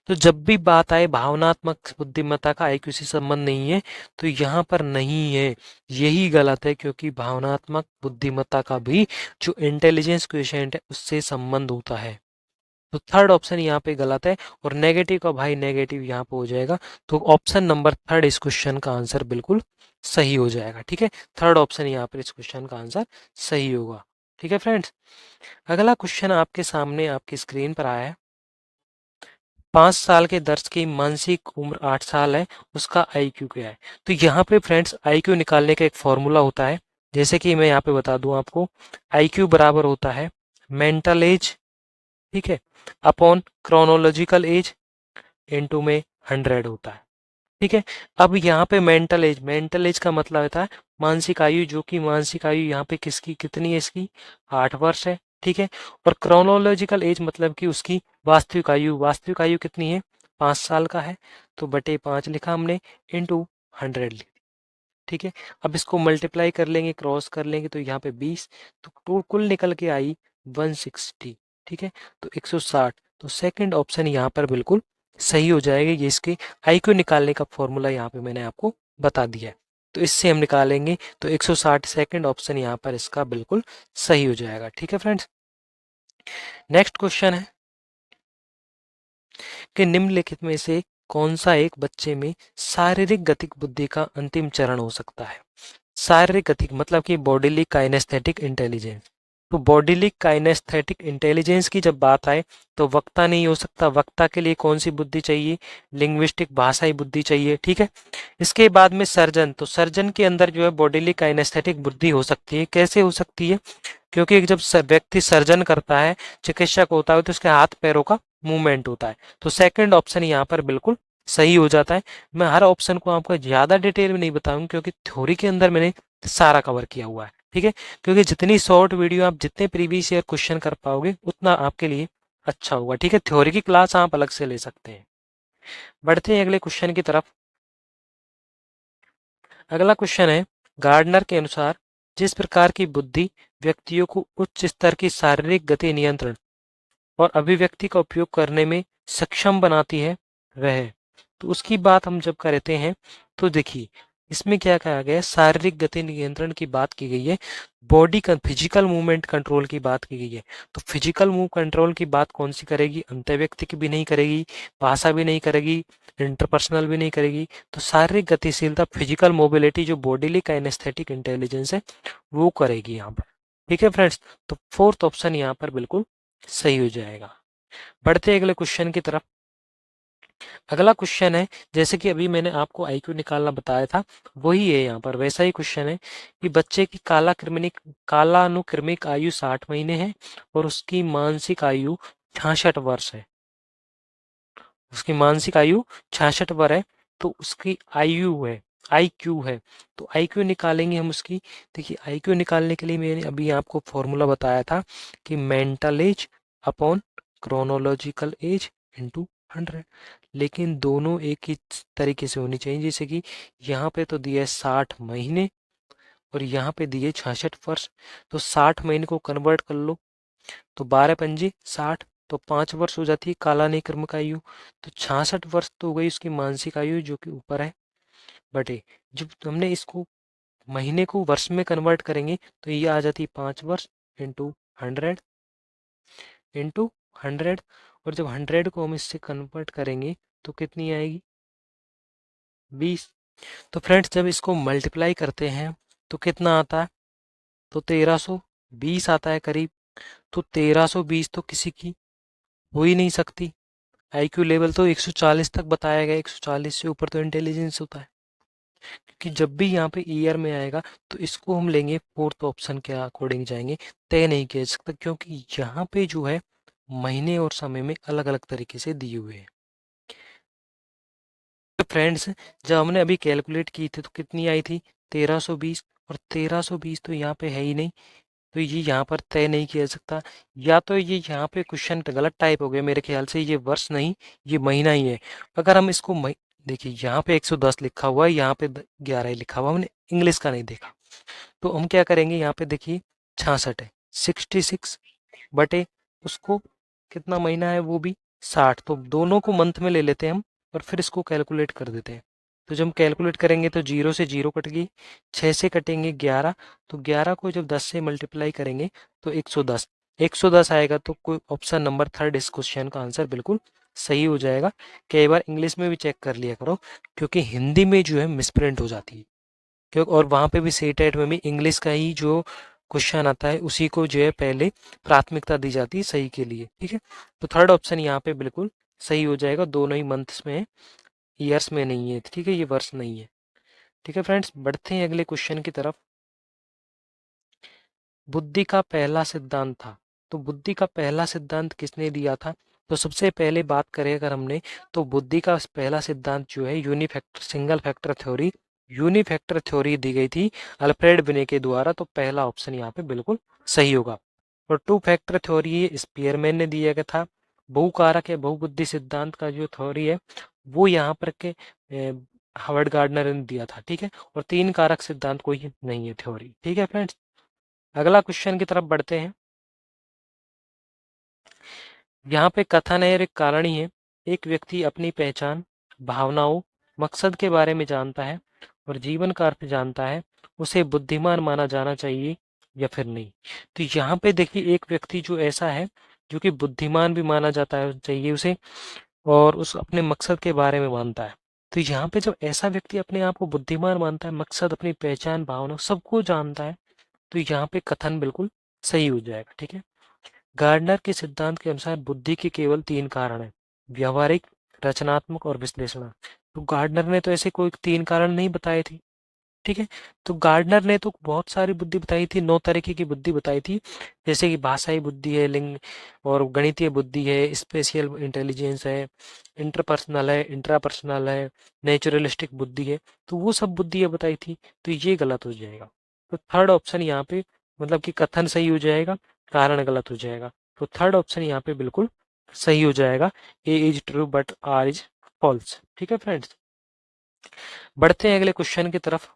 तो जब भी बात आए भावनात्मक बुद्धिमत्ता का आईक्यू से संबंध नहीं है, तो यहाँ पर नहीं है, यही गलत है, क्योंकि भावनात्मक बुद्धिमत्ता का भी जो इंटेलिजेंस क्वेश्चन है उससे संबंध होता है। तो थर्ड ऑप्शन यहाँ पे गलत है, और नेगेटिव का भाई नेगेटिव यहाँ पे हो जाएगा। तो ऑप्शन नंबर थर्ड इस क्वेश्चन का आंसर बिल्कुल सही हो जाएगा। ठीक है, थर्ड ऑप्शन यहाँ पर इस क्वेश्चन का आंसर सही होगा। ठीक है फ्रेंड्स, अगला क्वेश्चन आपके सामने आपकी स्क्रीन पर आया है। 5 साल के दर्श की मानसिक उम्र 8 साल है, उसका आईक्यू क्या है? तो यहाँ पे फ्रेंड्स आईक्यू निकालने का एक फॉर्मूला होता है, जैसे कि मैं यहाँ पे बता दूं आपको। आईक्यू बराबर होता है मेंटल एज, ठीक है, अपॉन क्रोनोलॉजिकल एज इनटू में 100 होता है। ठीक है, अब यहाँ पे मेंटल एज का मतलब होता है मानसिक आयु, जो कि मानसिक आयु यहाँ पे किसकी कितनी है? इसकी 8 वर्ष है। ठीक है, और क्रोनोलॉजिकल एज मतलब कि उसकी वास्तविक आयु कितनी है? 5 साल का है। तो बटे 5 लिखा हमने, इंटू 100 लिख। ठीक है, अब इसको मल्टीप्लाई कर लेंगे, क्रॉस कर लेंगे, तो यहाँ पे 20, तो कुल निकल के आई 160। ठीक है, तो 160। तो सेकंड ऑप्शन यहाँ पर बिल्कुल सही हो जाएगा। ये इसके आईक्यू निकालने का फॉर्मूला यहाँ पे मैंने आपको बता दिया है, तो इससे हम निकालेंगे, तो 160 सेकंड ऑप्शन यहाँ पर इसका बिल्कुल सही हो जाएगा। ठीक है फ्रेंड्स, नेक्स्ट क्वेश्चन है कि निम्नलिखित में से कौन सा एक बच्चे में शारीरिक गतिक बुद्धि का अंतिम चरण हो सकता है? शारीरिक गतिक मतलब कि बॉडीली काइनेस्थेटिक इंटेलिजेंस। तो बॉडीली काइनेस्थेटिक इंटेलिजेंस की जब बात आए तो वक्ता नहीं हो सकता। वक्ता के लिए कौन सी बुद्धि चाहिए? लिंग्विस्टिक भाषाई बुद्धि चाहिए, ठीक है। इसके बाद में सर्जन, तो सर्जन के अंदर जो है बॉडीली काइनेस्थेटिक बुद्धि हो सकती है। कैसे हो सकती है? क्योंकि जब व्यक्ति सर्जन करता है, चिकित्सक होता है, तो उसके हाथ पैरों का मूवमेंट होता है। तो सेकंड ऑप्शन यहाँ पर बिल्कुल सही हो जाता है। मैं हर ऑप्शन को आपको ज़्यादा डिटेल में नहीं बताऊंगा क्योंकि थ्योरी के अंदर मैंने सारा कवर किया हुआ है, ठीक है। क्योंकि जितनी शॉर्ट वीडियो आप जितने प्रीवियस ईयर क्वेश्चन कर पाओगे उतना आपके लिए अच्छा होगा, ठीक है। थ्योरी की क्लास आप अलग से ले सकते हैं। बढ़ते हैं अगले क्वेश्चन की तरफ। अगला क्वेश्चन है, गार्डनर के अनुसार जिस प्रकार की बुद्धि व्यक्तियों को उच्च स्तर की शारीरिक गति नियंत्रण और अभिव्यक्ति का उपयोग करने में सक्षम बनाती है वह है। तो उसकी बात हम जब करते हैं तो देखिए इसमें क्या कहा गया है, शारीरिक गति नियंत्रण की बात की गई है, बॉडी का फिजिकल मूवमेंट कंट्रोल की बात की गई है। तो फिजिकल मूव कंट्रोल की बात कौन सी करेगी? अंतर्व्यक्ति की भी नहीं करेगी, भाषा भी नहीं करेगी, इंटरपर्सनल भी नहीं करेगी। तो शारीरिक गतिशीलता, फिजिकल मोबिलिटी जो बॉडीली काइनेस्थेटिक इंटेलिजेंस है वो करेगी यहाँ पर, ठीक है फ्रेंड्स। तो फोर्थ ऑप्शन यहाँ पर बिल्कुल सही हो जाएगा। बढ़ते अगले क्वेश्चन की तरफ। अगला क्वेश्चन है, जैसे कि अभी मैंने आपको आईक्यू निकालना बताया था वही है यहाँ पर, वैसा ही क्वेश्चन है कि बच्चे की कालानुक्रमिक आयु 60 महीने है और उसकी मानसिक आयु 66 वर्ष है। उसकी मानसिक आयु 66 वर्ष है। तो उसकी आयु है, आईक्यू है। तो आईक्यू निकालेंगे हम उसकी। देखिए आईक्यू निकालने के लिए मैंने अभी आपको फॉर्मूला बताया था कि mental as upon chronological age into 100। लेकिन दोनों एक ही तरीके से होनी चाहिए। जैसे कि यहाँ पे तो दिया है 60 महीने और यहाँ पे दिए 66 वर्ष। तो 60 महीने को कन्वर्ट कर लो तो 12×5 = 60, तो 5 वर्ष हो जाती है कालानुक्रमिक आयु। तो 66 वर्ष तो हो गई उसकी मानसिक आयु जो कि ऊपर है, बटे जब हमने इसको महीने को वर्ष में कन्वर्ट करेंगे तो ये आ जाती है 5 वर्ष इंटू 100 और जब 100 को हम इससे कन्वर्ट करेंगे तो कितनी आएगी? 20। तो फ्रेंड्स जब इसको मल्टीप्लाई करते हैं तो कितना आता है? तो 1320 आता है करीब। तो 1320 तो किसी की हो ही नहीं सकती। आईक्यू लेवल तो 140 तक बताया गया, 140 से ऊपर तो इंटेलिजेंस होता है। क्योंकि जब भी यहाँ पे ईयर में आएगा तो इसको हम लेंगे फोर्थ ऑप्शन के अकॉर्डिंग जाएंगे, तय नहीं किया जा सकता क्योंकि यहाँ पे जो है महीने और समय में अलग अलग तरीके से दिए हुए हैं। तो फ्रेंड्स जब हमने अभी कैलकुलेट की थी तो कितनी आई थी? 1320। और 1320 तो यहाँ पे है ही नहीं, तो ये यहाँ पर तय नहीं किया जा सकता। या तो ये यहाँ पे क्वेश्चन गलत टाइप हो गया मेरे ख्याल से, ये वर्ष नहीं ये महीना ही है। अगर हम इसको देखिए यहाँ पे 110 लिखा हुआ है, यहाँ पे 11 लिखा हुआ, हमने इंग्लिश का नहीं देखा। तो हम क्या करेंगे, यहाँ पे देखिए 66 है, 66 बटे उसको कितना महीना है वो भी 60, तो दोनों को मंथ में ले लेते हैं हम और फिर इसको कैलकुलेट कर देते हैं। तो जब हम कैलकुलेट करेंगे तो 0 से 0 कट गई, 6 से कटेंगे 11, तो 11 को जब 10 से मल्टीप्लाई करेंगे तो 110, 110 आएगा। तो कोई ऑप्शन नंबर थर्ड इस क्वेश्चन का आंसर बिल्कुल सही हो जाएगा। कई बार इंग्लिश में भी चेक कर लिया करो क्योंकि हिंदी में जो है मिसप्रिंट हो जाती है, क्योंकि और वहाँ पे भी सीटेट में भी इंग्लिश का ही जो क्वेश्चन आता है उसी को जो है पहले प्राथमिकता दी जाती है सही के लिए, ठीक है। तो थर्ड ऑप्शन यहाँ पे बिल्कुल सही हो जाएगा, दोनों ही मंथ्स में है, ईयर्स में नहीं है, ठीक है, ये वर्ष नहीं है, ठीक है फ्रेंड्स। बढ़ते हैं अगले क्वेश्चन की तरफ। बुद्धि का पहला सिद्धांत था, तो बुद्धि का पहला सिद्धांत किसने दिया था? तो सबसे पहले बात करें अगर हमने, तो बुद्धि का पहला सिद्धांत जो है यूनिफैक्टर सिंगल फैक्टर थ्योरी, यूनिफैक्टर थ्योरी दी गई थी अल्फ्रेड बिने के द्वारा। तो पहला ऑप्शन यहाँ पे बिल्कुल सही होगा। और टू फैक्टर थ्योरी स्पीयरमैन ने दिया गया था। बहुकारक या बहुबुद्धि सिद्धांत का जो थ्योरी है वो यहाँ पर के हावर्ड गार्डनर ने दिया था, ठीक है। और तीन कारक सिद्धांत कोई नहीं है थ्योरी, ठीक है फ्रेंड्स। अगला क्वेश्चन की तरफ बढ़ते हैं। यहाँ पे कथन है और एक कारणी है, एक व्यक्ति अपनी पहचान, भावनाओं, मकसद के बारे में जानता है और जीवन का अर्थ जानता है, उसे बुद्धिमान माना जाना चाहिए या फिर नहीं? तो यहाँ पे देखिए एक व्यक्ति जो ऐसा है जो कि बुद्धिमान भी माना जाता है चाहिए उसे, और उस अपने मकसद के बारे में मानता है। तो यहाँ पे जब ऐसा व्यक्ति अपने आप को बुद्धिमान मानता है, मकसद, अपनी पहचान, भावना सबको जानता है, तो यहाँ पे कथन बिल्कुल सही हो जाएगा। ठीक है। गार्डनर के सिद्धांत के अनुसार बुद्धि के केवल 3 कारण हैं: व्यावहारिक, रचनात्मक और विश्लेषण। तो गार्डनर ने तो ऐसे कोई 3 कारण नहीं बताए थे। ठीक है। तो गार्डनर ने तो बहुत सारी बुद्धि बताई थी, 9 तरीके की बुद्धि बताई थी, जैसे कि भाषाई बुद्धि है, लिंग और गणितीय बुद्धि है, स्पेशियल इंटेलिजेंस है, इंटरपर्सनल है, इंट्रापर्सनल है, नेचुरलिस्टिक बुद्धि है। तो वो सब बुद्धियाँ बताई थी। तो ये गलत हो जाएगा। तो थर्ड ऑप्शन यहाँ पे मतलब कि कथन सही हो जाएगा, कारण गलत हो जाएगा। तो थर्ड ऑप्शन यहाँ पे बिल्कुल सही हो जाएगा, A is true but R is false. ठीक है फ्रेंड्स, बढ़ते हैं अगले क्वेश्चन की तरफ।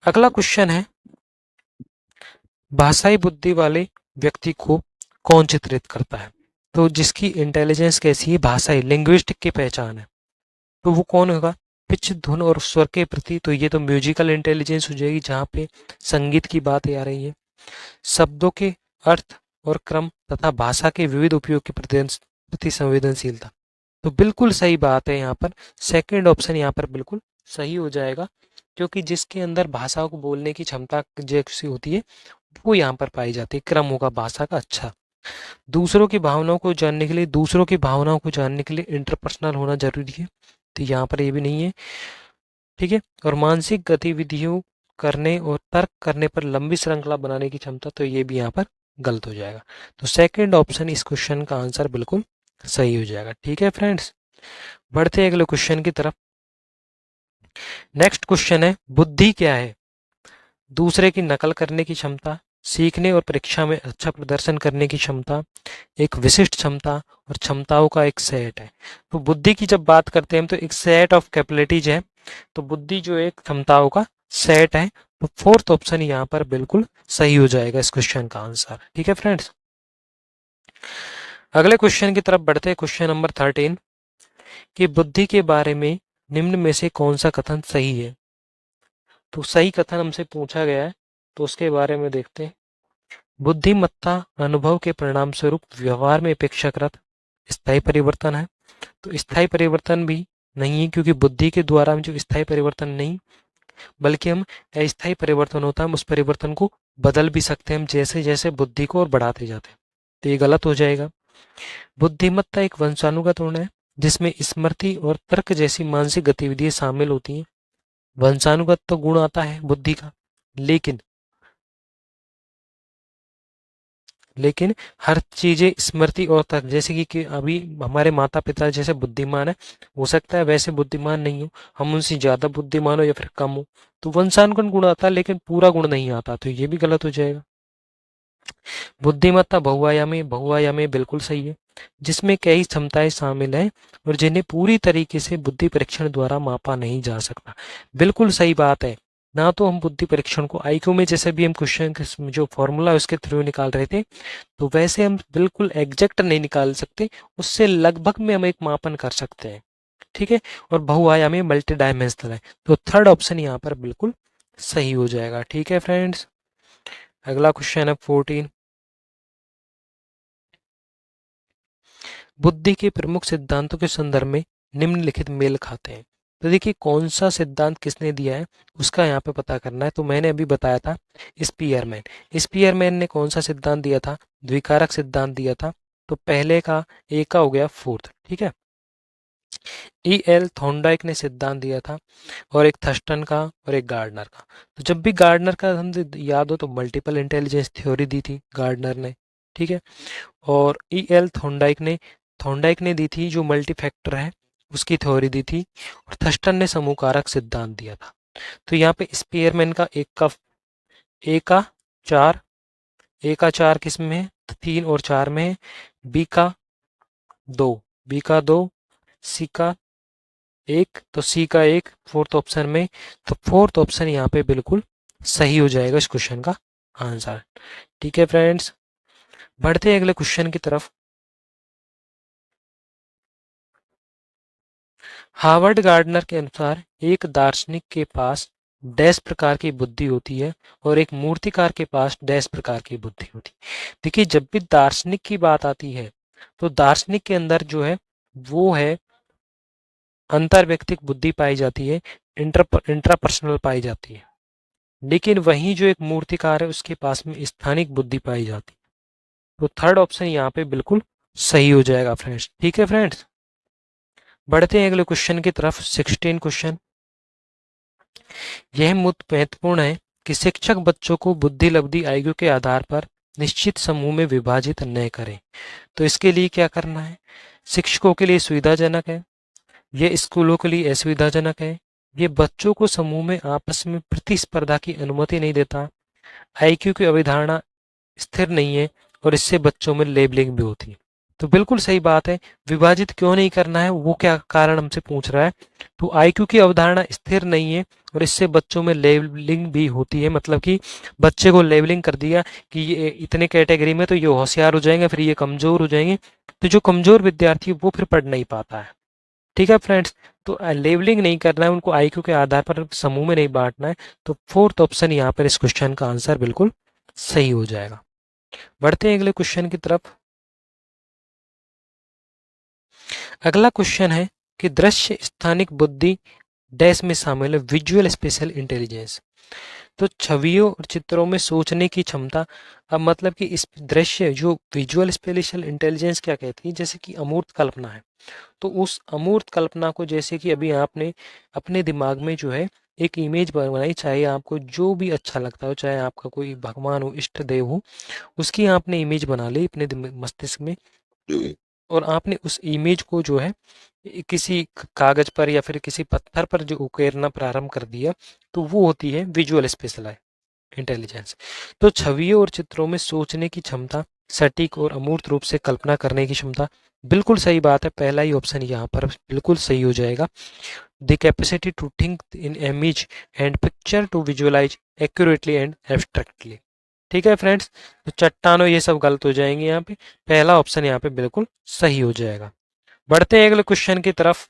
अगला क्वेश्चन है, भाषाई बुद्धि वाले व्यक्ति को कौन चित्रित करता है? तो जिसकी इंटेलिजेंस कैसी है, भाषाई लिंग्विस्टिक की पहचान है, तो वो कौन होगा? पिच, धुन और स्वर के प्रति, तो ये तो म्यूजिकल इंटेलिजेंस हो जाएगी, जहाँ पे संगीत की बात आ रही है। शब्दों के अर्थ और क्रम तथा भाषा के विविध उपयोग के प्रति संवेदनशीलता। तो बिल्कुल सही बात है, यहाँ पर सेकंड ऑप्शन यहाँ पर बिल्कुल सही हो जाएगा, क्योंकि जिसके अंदर भाषाओं को बोलने की क्षमता जैसी होती है, वो यहाँ पर पाई जाती है। क्रम होगा भाषा का अच्छा। दूसरों की भावनाओं को जानने के लिए, इंटरपर्सनल होना जरूरी है, तो यहाँ पर ये भी नहीं है। ठीक है। और मानसिक गतिविधियों करने और तर्क करने पर लंबी श्रृंखला बनाने की क्षमता, तो ये भी यहाँ पर गलत हो जाएगा। तो सेकंड ऑप्शन इस क्वेश्चन का आंसर बिल्कुल सही हो जाएगा। ठीक है फ्रेंड्स, बढ़ते हैं अगले क्वेश्चन की तरफ। नेक्स्ट क्वेश्चन है, बुद्धि क्या है? दूसरे की नकल करने की क्षमता, सीखने और परीक्षा में अच्छा प्रदर्शन करने की क्षमता, एक विशिष्ट क्षमता और क्षमताओं का एक सेट है। तो बुद्धि की जब बात करते हैं हम, तो एक सेट ऑफ कैपेबिलिटीज है। तो बुद्धि जो एक क्षमताओं का सेट है। तो फोर्थ ऑप्शन यहाँ पर बिल्कुल सही हो जाएगा इस क्वेश्चन का आंसर। ठीक है फ्रेंड्स, अगले क्वेश्चन की तरफ बढ़ते हैं। क्वेश्चन नंबर 13 कि बुद्धि के बारे में निम्न में से कौन सा कथन सही है? तो सही कथन हमसे पूछा गया है, तो उसके बारे में देखते हैं। बुद्धिमत्ता अनुभव के परिणाम स्वरूप व्यवहार में अपेक्षाकृत स्थायी परिवर्तन है। तो स्थायी परिवर्तन भी नहीं है, क्योंकि बुद्धि के द्वारा हम जो स्थायी परिवर्तन नहीं, बल्कि हम अस्थायी परिवर्तन होता है, हम उस परिवर्तन को बदल भी सकते हैं, हम जैसे जैसे बुद्धि को और बढ़ाते जाते हैं। तो ये गलत हो जाएगा। बुद्धिमत्ता एक वंशानुगत गुण है, जिसमें स्मृति और तर्क जैसी मानसिक गतिविधियां शामिल होती हैं। वंशानुगत तो गुण आता है बुद्धि का, लेकिन लेकिन हर चीजें स्मृति और तर्क, जैसे कि अभी हमारे माता पिता जैसे बुद्धिमान है, हो सकता है वैसे बुद्धिमान नहीं हो, हम उनसे ज्यादा बुद्धिमान हो या फिर कम हो, तो वंशानुगत गुण आता है, लेकिन पूरा गुण नहीं आता, तो ये भी गलत हो जाएगा। बुद्धिमत्ता बहुआयामी, बहुआयामी बिल्कुल सही है, जिसमें कई क्षमताएं शामिल हैं और जिन्हें पूरी तरीके से बुद्धि परीक्षण द्वारा मापा नहीं जा सकता। बिल्कुल सही बात है। ना तो हम बुद्धि परीक्षण को आईक्यू में जैसे भी हम क्वेश्चन जो फॉर्मूला है उसके थ्रू निकाल रहे थे, तो वैसे हम बिल्कुल एग्जैक्ट नहीं निकाल सकते, उससे लगभग में हम एक मापन कर सकते हैं। ठीक है। और बहुआयामी मल्टी डायमेंशनल है, तो थर्ड ऑप्शन यहाँ पर बिल्कुल सही हो जाएगा। ठीक है फ्रेंड्स, अगला क्वेश्चन है 14। बुद्धि के प्रमुख सिद्धांतों के संदर्भ में निम्नलिखित मेल खाते हैं। तो देखिए कौन सा सिद्धांत किसने दिया है, उसका यहाँ पे पता करना है। तो मैंने अभी बताया था स्पीयरमैन। स्पीयरमैन ने कौन सा सिद्धांत दिया था? द्विकारक सिद्धांत दिया था। तो पहले का ए का हो गया फोर्थ। ठीक है। ई एल थॉर्नडाइक ने सिद्धांत दिया था, और एक थर्स्टन का और एक गार्डनर का। तो जब भी गार्डनर का हम याद हो, तो मल्टीपल इंटेलिजेंस थ्योरी दी थी गार्डनर ने। ठीक है। और ई एल थॉर्नडाइक ने दी थी जो मल्टी फैक्टर है उसकी थ्योरी दी थी, और थर्स्टन ने समूह कारक सिद्धांत दिया था। तो यहाँ पे स्पीयरमैन का ए का चार ए का चार किस में है? 3 और 4 में है। बी का 2, बी का 2, सी का 1, तो सी का 1 फोर्थ ऑप्शन में। तो फोर्थ ऑप्शन यहाँ पे बिल्कुल सही हो जाएगा इस क्वेश्चन का आंसर। ठीक है फ्रेंड्स, बढ़ते हैं अगले क्वेश्चन की तरफ। हार्वर्ड गार्डनर के अनुसार एक दार्शनिक के पास डैश प्रकार की बुद्धि होती है और एक मूर्तिकार के पास डैश प्रकार की बुद्धि होती है। देखिए जब भी दार्शनिक की बात आती है, तो दार्शनिक के अंदर जो है वो है अंतर्व्यक्तिक बुद्धि पाई जाती है, इंट्रापर्सनल पाई जाती है। लेकिन वहीं जो एक मूर्तिकार है उसके पास में स्थानिक बुद्धि पाई जाती है। तो थर्ड ऑप्शन यहाँ पे बिल्कुल सही हो जाएगा फ्रेंड्स। ठीक है फ्रेंड्स, बढ़ते हैं अगले क्वेश्चन की तरफ। 16 क्वेश्चन, यह महत्वपूर्ण है कि शिक्षक बच्चों को बुद्धि लब्धि आयु के आधार पर निश्चित समूह में विभाजित न करें। तो इसके लिए क्या करना है? शिक्षकों के लिए सुविधाजनक है, ये स्कूलों के लिए असुविधाजनक है, ये बच्चों को समूह में आपस में प्रतिस्पर्धा की अनुमति नहीं देता, आईक्यू की अवधारणा स्थिर नहीं है और इससे बच्चों में लेबलिंग भी होती है। तो बिल्कुल सही बात है। विभाजित क्यों नहीं करना है, वो क्या कारण हमसे पूछ रहा है। तो आईक्यू की अवधारणा स्थिर नहीं है और इससे बच्चों में लेबलिंग भी होती है। मतलब कि बच्चे को लेबलिंग कर दिया कि ये इतने कैटेगरी में तो ये होशियार हो जाएंगे, फिर ये कमजोर हो जाएंगे। तो जो कमजोर विद्यार्थी वो फिर पढ़ नहीं पाता है। ठीक है फ्रेंड्स, तो लेबलिंग नहीं करना है, उनको आईक्यू के आधार पर समूह में नहीं बांटना है। तो फोर्थ ऑप्शन यहाँ पर इस क्वेश्चन का आंसर बिल्कुल सही हो जाएगा। बढ़ते हैं अगले क्वेश्चन की तरफ। अगला क्वेश्चन है कि दृश्य स्थानिक बुद्धि डैश में शामिल है विजुअल स्पेशल इंटेलिजेंस। तो छवियों और चित्रों में सोचने की क्षमता। अब मतलब कि इस दृश्य जो विजुअल स्पेशल इंटेलिजेंस क्या कहती है, जैसे कि अमूर्त कल्पना है। तो उस अमूर्त कल्पना को, जैसे कि अभी आपने अपने दिमाग में जो है एक इमेज बनाई, चाहे आपको जो भी अच्छा लगता हो, चाहे आपका कोई भगवान हो, इष्ट देव हो, उसकी आपने इमेज बना ली अपने मस्तिष्क में, और आपने उस इमेज को जो है किसी कागज पर या फिर किसी पत्थर पर जो उकेरना प्रारंभ कर दिया, तो वो होती है विजुअल स्पेशल इंटेलिजेंस। तो छवियों और चित्रों में सोचने की क्षमता, सटीक और अमूर्त रूप से कल्पना करने की क्षमता। बिल्कुल सही बात है, पहला ही ऑप्शन यहाँ पर बिल्कुल सही हो जाएगा। The capacity to think in image and picture to visualise accurately and abstractly. ठीक है फ्रेंड्स, तो चट्टानों ये सब गलत हो जाएंगे यहाँ पे, पहला ऑप्शन यहाँ पे बिल्कुल सही हो जाएगा। बढ़ते हैं अगले क्वेश्चन की तरफ।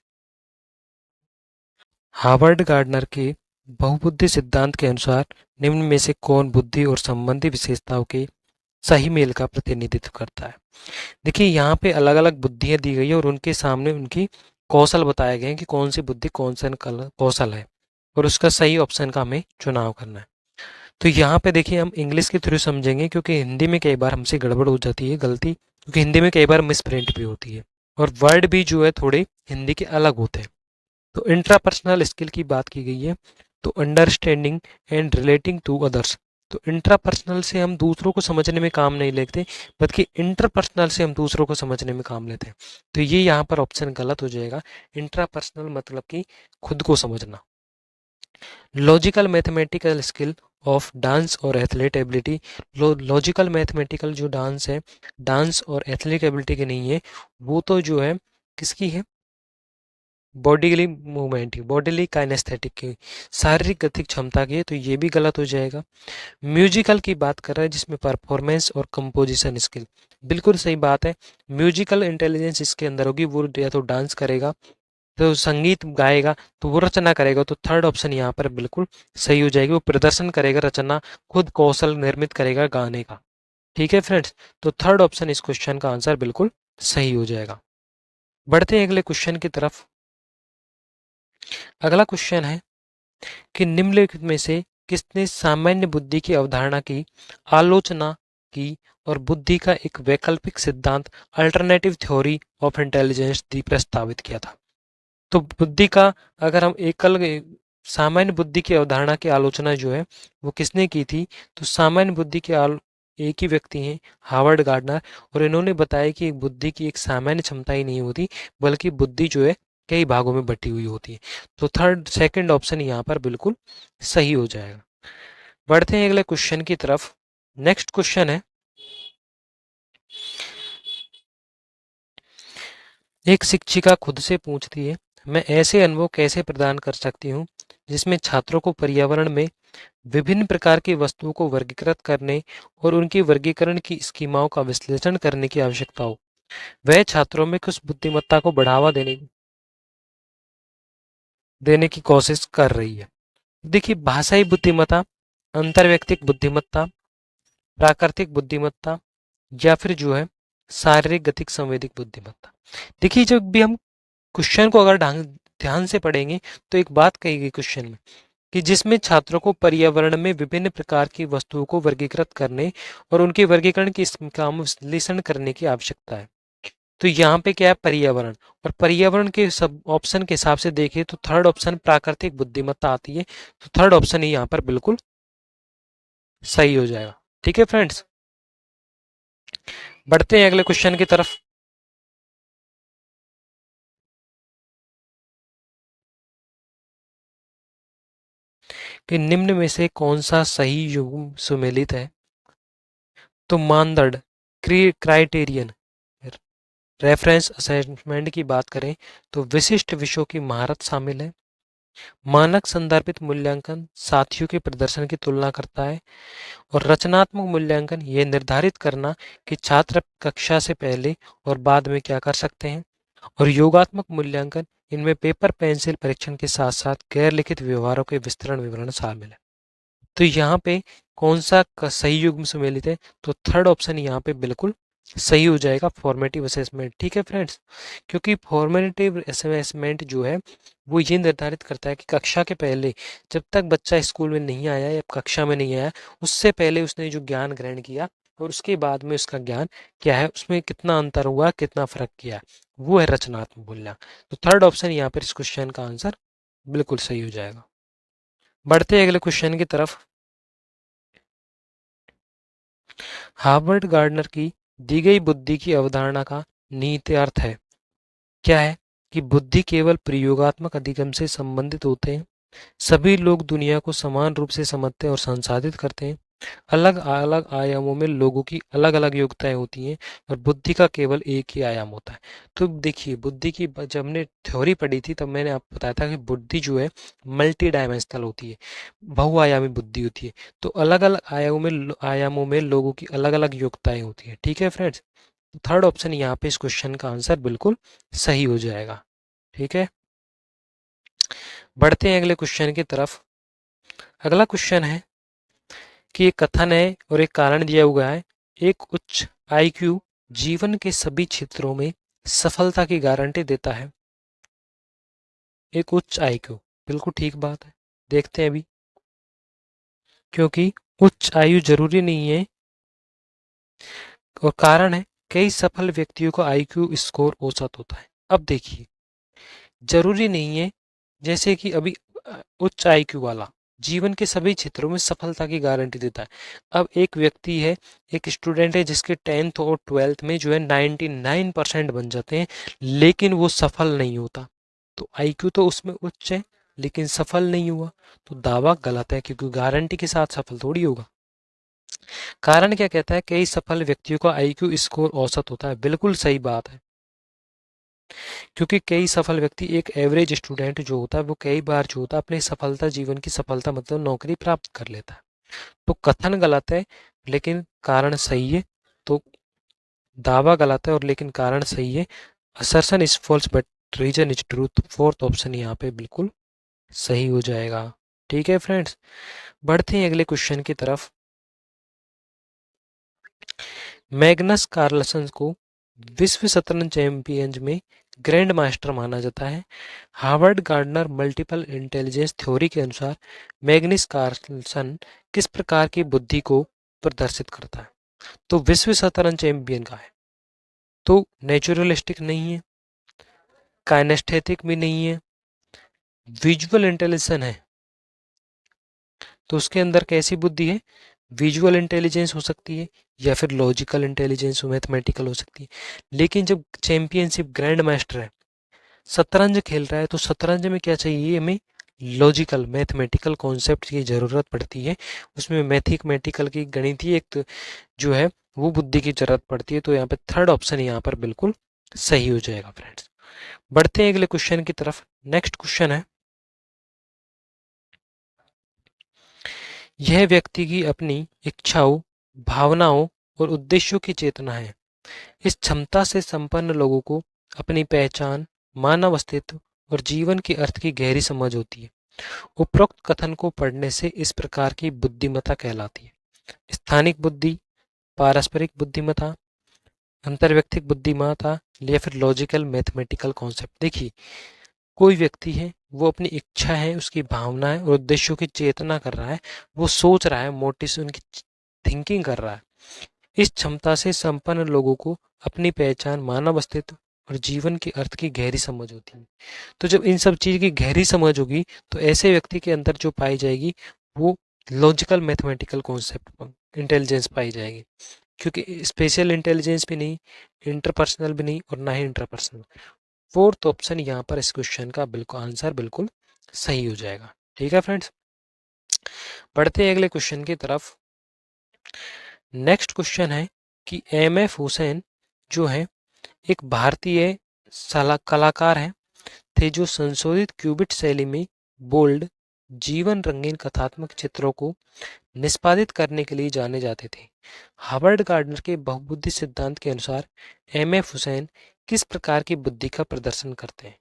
हार्वर्ड गार्डनर के बहुबुद्धि सिद्धांत के अनुसार निम्न में से कौन बुद्धि और संबंधी विशेषताओं के सही मेल का प्रतिनिधित्व करता है? देखिए यहाँ पे अलग अलग बुद्धियां दी गई है और उनके सामने उनकी कौशल बताए गए हैं कि कौन सी बुद्धि कौन सा कौशल है, और उसका सही ऑप्शन का हमें चुनाव करना है। तो यहाँ पे देखिए हम इंग्लिश के थ्रू समझेंगे, क्योंकि हिंदी में कई बार हमसे गड़बड़ हो जाती है, गलती, क्योंकि हिंदी में कई बार मिसप्रिंट भी होती है और वर्ड भी जो है थोड़े हिंदी के अलग होते हैं। तो इंट्रापर्सनल स्किल की बात की गई है, तो understanding and relating to others. तो इंट्रापर्सनल से हम दूसरों को समझने में काम नहीं लेते, बल्कि इंटरपर्सनल से हम दूसरों को समझने में काम लेते हैं। तो ये यहाँ पर ऑप्शन गलत हो जाएगा। इंट्रापर्सनल मतलब कि खुद को समझना। Logical mathematical skill of dance और एथलेट एबिलिटी। लॉजिकल मैथमेटिकल जो डांस है, डांस और एथलेटिक एबिलिटी की नहीं है, वो तो जो है किसकी है, बॉडीली मूवमेंट की, बॉडीली काइनेस्थेटिक की, शारीरिक गतिक क्षमता की है। तो ये भी गलत हो जाएगा। म्यूजिकल की बात कर रहा है जिसमें परफॉर्मेंस और कंपोजिशन स्किल। बिल्कुल सही बात है, म्यूजिकल इंटेलिजेंस इसके अंदर होगी। वो या तो डांस करेगा, तो संगीत गाएगा, तो वो रचना करेगा। तो थर्ड ऑप्शन यहाँ पर बिल्कुल सही हो जाएगी। वो प्रदर्शन करेगा, रचना, खुद कौशल निर्मित करेगा गाने का। ठीक है फ्रेंड्स, तो थर्ड ऑप्शन इस क्वेश्चन का आंसर बिल्कुल सही हो जाएगा। बढ़ते हैं अगले क्वेश्चन की तरफ। अगला क्वेश्चन है कि निम्नलिखित में से किसने सामान्य बुद्धि की अवधारणा की आलोचना की और बुद्धि का एक वैकल्पिक सिद्धांत, अल्टरनेटिव थ्योरी ऑफ इंटेलिजेंस दी प्रस्तावित किया था? तो बुद्धि का, अगर हम एकल सामान्य बुद्धि की अवधारणा की आलोचना जो है वो किसने की थी, तो सामान्य बुद्धि के एक ही व्यक्ति हैं, हार्वर्ड गार्डनर। और इन्होंने बताया कि एक बुद्धि की एक सामान्य क्षमता ही नहीं होती, बल्कि बुद्धि जो है कई भागों में बटी हुई होती है। तो सेकंड ऑप्शन यहाँ पर बिल्कुल सही हो जाएगा। बढ़ते हैं अगले क्वेश्चन की तरफ। नेक्स्ट क्वेश्चन है, एक शिक्षिका खुद से पूछती है, मैं ऐसे अनुभव कैसे प्रदान कर सकती हूँ जिसमें छात्रों को पर्यावरण में विभिन्न प्रकार की वस्तुओं को वर्गीकृत करने और उनकी वर्गीकरण की स्कीमाओं का विश्लेषण करने की आवश्यकता हो। वह छात्रों में किस बुद्धिमत्ता को बढ़ावा देने की कोशिश कर रही है? देखिए, भाषाई बुद्धिमत्ता, अंतर्वैयक्तिक बुद्धिमत्ता, प्राकृतिक बुद्धिमत्ता, या फिर जो है शारीरिक गतिक संवेदिक बुद्धिमत्ता। देखिए जब भी हम क्वेश्चन को अगर ध्यान से पढ़ेंगे तो एक बात कही गई क्वेश्चन में कि जिसमें छात्रों को पर्यावरण में विभिन्न प्रकार की वस्तुओं को वर्गीकृत करने और उनके वर्गीकरण की का विश्लेषण करने की आवश्यकता है। तो यहाँ पे क्या है, पर्यावरण। और पर्यावरण के सब ऑप्शन के हिसाब से देखिए तो थर्ड ऑप्शन प्राकृतिक बुद्धिमत्ता आती है। तो थर्ड ऑप्शन ही यहाँ पर बिल्कुल सही हो जाएगा। ठीक है फ्रेंड्स, बढ़ते हैं अगले क्वेश्चन की तरफ। कि निम्न में से कौन सा सही युग्म सुमेलित है। तो मानदंड, क्राइटेरियन, रेफरेंस असेसमेंट की बात करें तो विशिष्ट विषयों की महारत शामिल है। मानक संदर्भित मूल्यांकन साथियों के प्रदर्शन की तुलना करता है। और रचनात्मक मूल्यांकन ये निर्धारित करना कि छात्र कक्षा से पहले और बाद में क्या कर सकते हैं। और योगात्मक मूल्यांकन, इनमें पेपर पेंसिल परीक्षण के साथ साथ गैर लिखित व्यवहारों के विस्तृत विवरण शामिल है। तो यहाँ पे कौन सा सही युग्म सुमेलित है। तो थर्ड ऑप्शन यहाँ पे बिल्कुल सही हो जाएगा, फॉर्मेटिव असेसमेंट। ठीक है फ्रेंड्स, क्योंकि फॉर्मेटिव असेसमेंट जो है वो ये निर्धारित करता है कि कक्षा के पहले, जब तक बच्चा स्कूल में नहीं आया या कक्षा में नहीं आया, उससे पहले उसने जो ज्ञान ग्रहण किया और उसके बाद में उसका ज्ञान क्या है, उसमें कितना अंतर हुआ, कितना फर्क किया, वो है रचनात्मक मूल्यांकन। तो थर्ड ऑप्शन यहाँ पर इस क्वेश्चन का आंसर बिल्कुल सही हो जाएगा। बढ़ते हैं अगले क्वेश्चन की तरफ। हार्वर्ड गार्डनर की दी गई बुद्धि की अवधारणा का निहितार्थ है। क्या है कि बुद्धि केवल प्रयोगात्मक अधिगम से संबंधित होते हैं। सभी लोग दुनिया को समान रूप से समझते हैं और संसाधित करते हैं। अलग अलग आयामों में लोगों की अलग अलग योग्यताएं होती हैं और बुद्धि का केवल एक ही आयाम होता है। तो देखिए बुद्धि की जब हमने थ्योरी पढ़ी थी तब मैंने आपको बताया था कि बुद्धि जो है मल्टी डायमेंशनल होती है, बहुआयामी बुद्धि होती है। तो अलग अलग आयामों में लोगों की अलग अलग योग्यताएं होती हैं। ठीक है फ्रेंड्स, थर्ड ऑप्शन यहाँ पे इस क्वेश्चन का आंसर बिल्कुल सही हो जाएगा। ठीक है, बढ़ते हैं अगले क्वेश्चन की तरफ। अगला क्वेश्चन है कि एक कथन है और एक कारण दिया हुआ है। एक उच्च आईक्यू जीवन के सभी क्षेत्रों में सफलता की गारंटी देता है। एक उच्च आईक्यू, बिल्कुल ठीक बात है। देखते हैं अभी, क्योंकि उच्च आयु जरूरी नहीं है। और कारण है, कई सफल व्यक्तियों का आईक्यू स्कोर औसत होता है। अब देखिए, जरूरी नहीं है, जैसे कि अभी उच्च आईक्यू वाला जीवन के सभी क्षेत्रों में सफलता की गारंटी देता है। अब एक व्यक्ति है, एक स्टूडेंट है जिसके 10th और 12th में जो है 99% बन जाते हैं, लेकिन वो सफल नहीं होता। तो आईक्यू तो उसमें उच्च है लेकिन सफल नहीं हुआ, तो दावा गलत है, क्योंकि गारंटी के साथ सफल थोड़ी होगा। कारण क्या कहता है, कई सफल व्यक्तियों का आईक्यू स्कोर औसत होता है। बिल्कुल सही बात है, क्योंकि कई सफल व्यक्ति, एक एवरेज स्टूडेंट जो होता है वो कई बार जो होता है अपनी सफलता, जीवन की सफलता मतलब नौकरी प्राप्त कर लेता है। तो कथन गलत है लेकिन कारण सही है। तो दावा गलत है और लेकिन कारण सही है। Assertion is false but reason is truth. Fourth option यहाँ पे बिल्कुल सही हो जाएगा। ठीक है फ्रेंड्स, बढ़ते हैं अगले क्वेश्चन की तरफ। मैग्नस कार्लसन को विश्व शतरंज चैंपियंस में ग्रैंड मास्टर माना जाता है। Harvard gardener multiple intelligence theory के अनुसार मैग्नस कार्लसन किस प्रकार की बुद्धि को प्रदर्शित करता है। तो विश्व शतरंज चैंपियन का है, तो नेचुरलिस्टिक नहीं है, काइनेस्थेटिक भी नहीं है, विजुअल इंटेलिजेंस है। तो उसके अंदर कैसी बुद्धि है, विजुअल इंटेलिजेंस हो सकती है या फिर लॉजिकल इंटेलिजेंस, मैथमेटिकल हो सकती है। लेकिन जब चैंपियनशिप ग्रैंड मास्टर है, शतरंज खेल रहा है, तो शतरंज में क्या चाहिए हमें, लॉजिकल मैथमेटिकल कॉन्सेप्ट की ज़रूरत पड़ती है। उसमें मैथमेटिकल की गणितीय एक जो है वो बुद्धि की जरूरत पड़ती है। तो यहाँ पे थर्ड ऑप्शन यहाँ पर बिल्कुल सही हो जाएगा फ्रेंड्स। बढ़ते हैं अगले क्वेश्चन की तरफ। नेक्स्ट क्वेश्चन है, यह व्यक्ति की अपनी इच्छाओं, भावनाओं और उद्देश्यों की चेतना है। इस क्षमता से संपन्न लोगों को अपनी पहचान, मानव अस्तित्व और जीवन के अर्थ की गहरी समझ होती है। उपरोक्त कथन को पढ़ने से इस प्रकार की बुद्धिमत्ता कहलाती है। स्थानिक बुद्धि, पारस्परिक बुद्धिमत्ता, अंतर्व्यक्तिक बुद्धिमत्ता या फिर लॉजिकल मैथमेटिकल कॉन्सेप्ट। देखिए, कोई व्यक्ति है, वो अपनी इच्छा है, उसकी भावना है और उद्देश्यों की चेतना कर रहा है, वो सोच रहा है, मोटिव उनकी थिंकिंग कर रहा है। इस क्षमता से संपन्न लोगों को अपनी पहचान, मानव अस्तित्व और जीवन के अर्थ की गहरी समझ होती है। तो जब इन सब चीज़ की गहरी समझ होगी तो ऐसे व्यक्ति के अंदर जो पाई जाएगी वो लॉजिकल मैथमेटिकल कॉन्सेप्ट इंटेलिजेंस पाई जाएगी, क्योंकि स्पेशल इंटेलिजेंस भी नहीं, इंटरपर्सनल भी नहीं और ना ही इंटरपर्सनल। फोर्थ ऑप्शन यहाँ पर इस क्वेश्चन का बिल्कुल आंसर बिल्कुल सही हो जाएगा। ठीक है फ्रेंड्स, बढ़ते हैं अगले क्वेश्चन की तरफ। नेक्स्ट क्वेश्चन है कि एम एफ हुसैन जो है एक भारतीय कलाकार है, थे जो संशोधित क्यूबिट शैली में बोल्ड, जीवन रंगीन कथात्मक चित्रों को निष्पादित करने के लिए जाने जाते थे। हार्वर्ड गार्डनर के बहुबुद्धि सिद्धांत के अनुसार एम एफ हुसैन किस प्रकार की बुद्धि का प्रदर्शन करते हैं?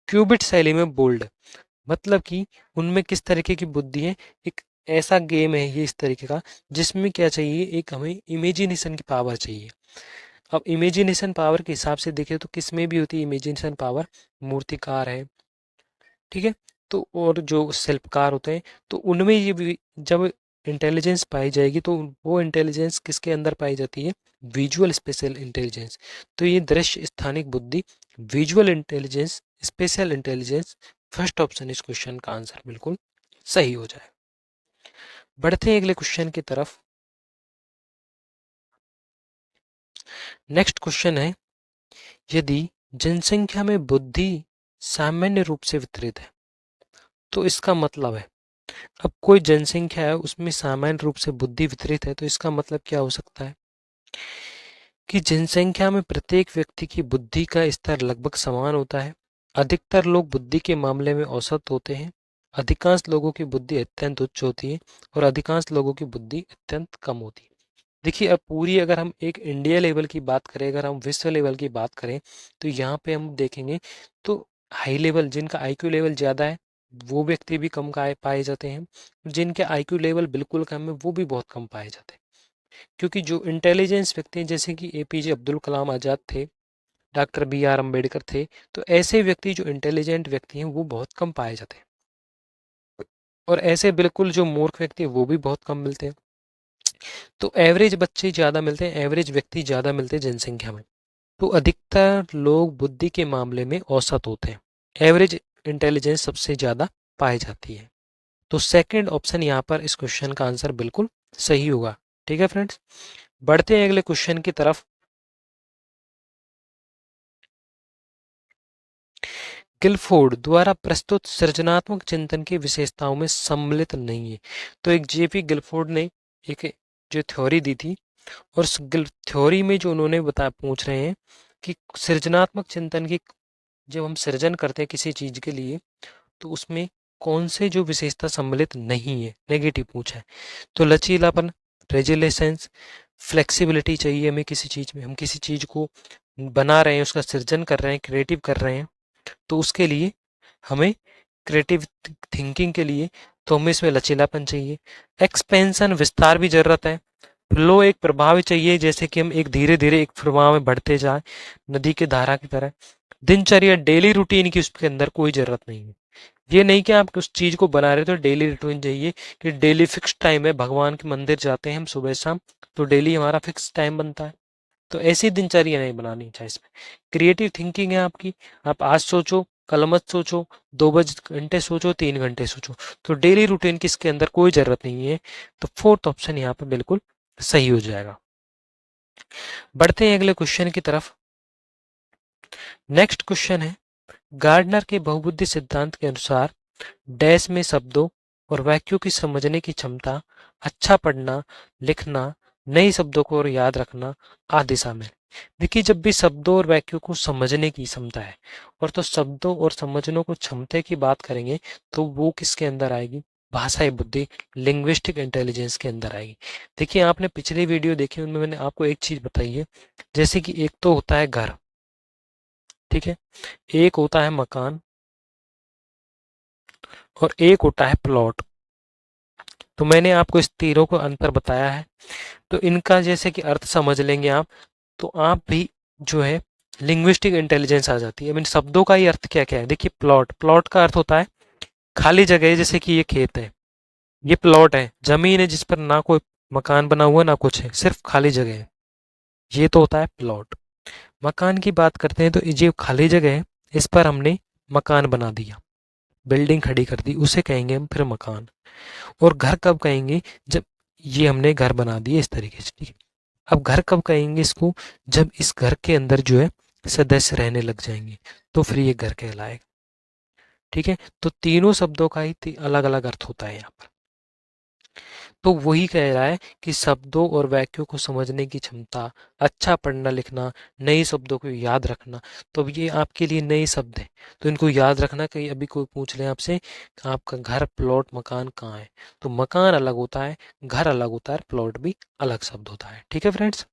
क्यूबिट शैली में बोल्ड मतलब कि उनमें किस तरीके की बुद्धि है। एक ऐसा गेम है ये इस तरीके का जिसमें क्या चाहिए, एक हमें इमेजिनेशन की पावर चाहिए। अब इमेजिनेशन पावर के हिसाब से देखें तो किस में भी होती है इमेजिनेशन पावर? मूर्तिकार है, ठीक है, तो और जो शिल्पकार होते हैं तो उनमें ये भी जब इंटेलिजेंस पाई जाएगी तो वो इंटेलिजेंस किसके अंदर पाई जाती है? Visual special intelligence. तो ये दृश्य स्थानिक बुद्धि, visual intelligence, special intelligence, first option इस क्वेश्चन का आंसर बिल्कुल सही हो जाए। बढ़ते हैं अगले क्वेश्चन की तरफ। नेक्स्ट क्वेश्चन है, यदि जनसंख्या में बुद्धि सामान्य रूप से वितरित है तो इसका मतलब है, अब कोई जनसंख्या है उसमें सामान्य रूप से बुद्धि वितरित है तो इसका मतलब क्या हो सकता है कि जनसंख्या में प्रत्येक व्यक्ति की बुद्धि का स्तर लगभग समान होता है। अधिकतर लोग बुद्धि के मामले में औसत होते हैं। अधिकांश लोगों की बुद्धि अत्यंत उच्च होती है और अधिकांश लोगों की बुद्धि अत्यंत कम होती है। देखिए, अब पूरी अगर हम एक इंडिया लेवल की बात करें, अगर हम विश्व लेवल की बात करें तो यहाँ पे हम देखेंगे तो हाई लेवल जिनका आईक्यू लेवल ज़्यादा है वो व्यक्ति भी कम पाए जाते हैं, जिनके आईक्यू लेवल बिल्कुल कम है वो भी बहुत कम पाए जाते हैं। क्योंकि जो इंटेलिजेंस व्यक्ति हैं जैसे कि एपीजे अब्दुल कलाम आज़ाद थे, डॉक्टर बी आर अम्बेडकर थे, तो ऐसे व्यक्ति जो इंटेलिजेंट व्यक्ति हैं वो बहुत कम पाए जाते हैं और ऐसे बिल्कुल जो मूर्ख व्यक्ति हैं वो भी बहुत कम मिलते हैं। तो एवरेज बच्चे ज़्यादा मिलते हैं, एवरेज व्यक्ति ज़्यादा मिलते हैं जनसंख्या में। तो अधिकतर लोग बुद्धि के मामले में औसत होते हैं, एवरेज इंटेलिजेंस सबसे ज़्यादा पाई जाती है। तो सेकंड ऑप्शन यहाँ पर इस क्वेश्चन का आंसर बिल्कुल सही होगा। ठीक है फ्रेंड्स, बढ़ते हैं अगले क्वेश्चन की तरफ। गिलफोर्ड द्वारा प्रस्तुत सृजनात्मक चिंतन की विशेषताओं में सम्मिलित नहीं है। तो एक जेपी गिलफोर्ड ने एक जो थ्योरी दी थी और उस थ्योरी में जो उन्होंने पूछ रहे हैं कि सृजनात्मक चिंतन की जब हम सृजन करते हैं किसी चीज के लिए तो उसमें कौन से जो विशेषता सम्मिलित नहीं है, नेगेटिव पूछा है। तो लचीलापन, रेजिलेंस, फ्लेक्सिबिलिटी चाहिए हमें किसी चीज में, हम किसी चीज को बना रहे हैं, उसका सृजन कर रहे हैं, क्रिएटिव कर रहे हैं, तो उसके लिए हमें क्रिएटिव थिंकिंग के लिए तो हमें इसमें लचीलापन चाहिए। एक्सपेंशन, विस्तार भी जरूरत है। फ्लो, एक प्रभाव चाहिए, जैसे कि हम एक धीरे धीरे एक प्रवाह में बढ़ते जाए नदी की धारा की तरह। दिनचर्या, डेली रूटीन की उसके अंदर कोई जरूरत नहीं है। ये नहीं कि आप उस चीज को बना रहे तो डेली रूटीन चाहिए कि डेली फिक्स टाइम है, भगवान के मंदिर जाते हैं हम सुबह शाम तो डेली हमारा फिक्स टाइम बनता है, तो ऐसी दिनचर्या नहीं बनानी चाहिए। इसमें क्रिएटिव थिंकिंग है आपकी, आप आज सोचो कल मत सोचो, 2 घंटे सोचो, 3 घंटे सोचो, तो डेली रूटीन की इसके अंदर कोई जरूरत नहीं है। तो फोर्थ ऑप्शन यहाँ पे बिल्कुल सही हो जाएगा। बढ़ते हैं अगले क्वेश्चन की तरफ। नेक्स्ट क्वेश्चन है, गार्डनर के बहुबुद्धि सिद्धांत के अनुसार डैश में शब्दों और वाक्यों की समझने की क्षमता, अच्छा पढ़ना, लिखना, नए शब्दों को याद रखना आदि शामिल। देखिए, जब भी शब्दों और वाक्यों को समझने की क्षमता है और तो शब्दों और समझने को क्षमता की बात करेंगे तो वो किसके अंदर आएगी? भाषाई बुद्धि, लिंग्विस्टिक इंटेलिजेंस के अंदर आएगी। देखिए, आपने पिछले वीडियो देखी उनमें मैंने आपको एक चीज बताई है, जैसे कि एक तो होता है घर, ठीक है, एक होता है मकान और एक होता है प्लॉट। तो मैंने आपको इस तीनों को अंतर बताया है, तो इनका जैसे कि अर्थ समझ लेंगे आप। तो आप भी जो है लिंग्विस्टिक इंटेलिजेंस आ जाती है। I मीन शब्दों का ही अर्थ क्या क्या है। देखिए प्लॉट, प्लॉट का अर्थ होता है खाली जगह है, जैसे कि ये खेत है, ये प्लॉट है, जमीन है जिस पर ना कोई मकान बना हुआ ना कुछ है, सिर्फ खाली जगह है, ये तो होता है प्लॉट। मकान की बात करते हैं तो ये जो खाली जगह है इस पर हमने मकान बना दिया, बिल्डिंग खड़ी कर दी, उसे कहेंगे हम फिर मकान। और घर कब कहेंगे, जब ये हमने घर बना दिए इस तरीके से, ठीक है। अब घर कब कहेंगे इसको, जब इस घर के अंदर जो है सदस्य रहने लग जाएंगे, तो फिर ये घर कहलाएगा, ठीक है। तो तीनों शब्दों का ही अलग अलग अर्थ होता है यहाँ पर। तो वही कह रहा है कि शब्दों और वाक्यों को समझने की क्षमता, अच्छा पढ़ना लिखना, नए शब्दों को याद रखना। तो अब ये आपके लिए नए शब्द हैं, तो इनको याद रखना। कहीं अभी कोई पूछ ले आपसे आपका घर, प्लॉट, मकान कहाँ है, तो मकान अलग होता है, घर अलग होता है, प्लॉट भी अलग शब्द होता है, ठीक है फ्रेंड्स।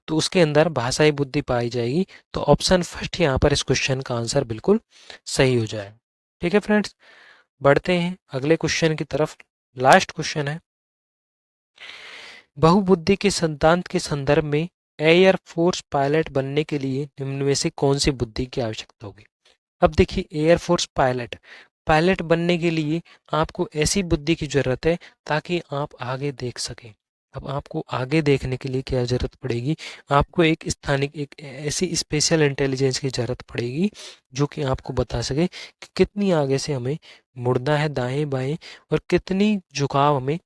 तो उसके अंदर भाषाई बुद्धि पाई जाएगी। तो ऑप्शन फर्स्ट यहाँ पर इस क्वेश्चन का आंसर बिल्कुल सही हो जाएगा, ठीक है फ्रेंड्स। बढ़ते हैं अगले क्वेश्चन की तरफ। लास्ट क्वेश्चन है, बहुबुद्धि के सिद्धांत के संदर्भ में एयर फोर्स पायलट बनने के लिए निम्न में से कौन सी बुद्धि की आवश्यकता होगी। अब देखिए एयरफोर्स पायलट, पायलट बनने के लिए आपको ऐसी बुद्धि की जरूरत है ताकि आप आगे देख सकें। अब आपको आगे देखने के लिए क्या जरूरत पड़ेगी, आपको एक स्थानिक, एक ऐसी स्पेशल इंटेलिजेंस की जरूरत पड़ेगी जो कि आपको बता सके कि कितनी आगे से हमें मुड़ना है दाएं बाएं, और कितनी झुकाव हमें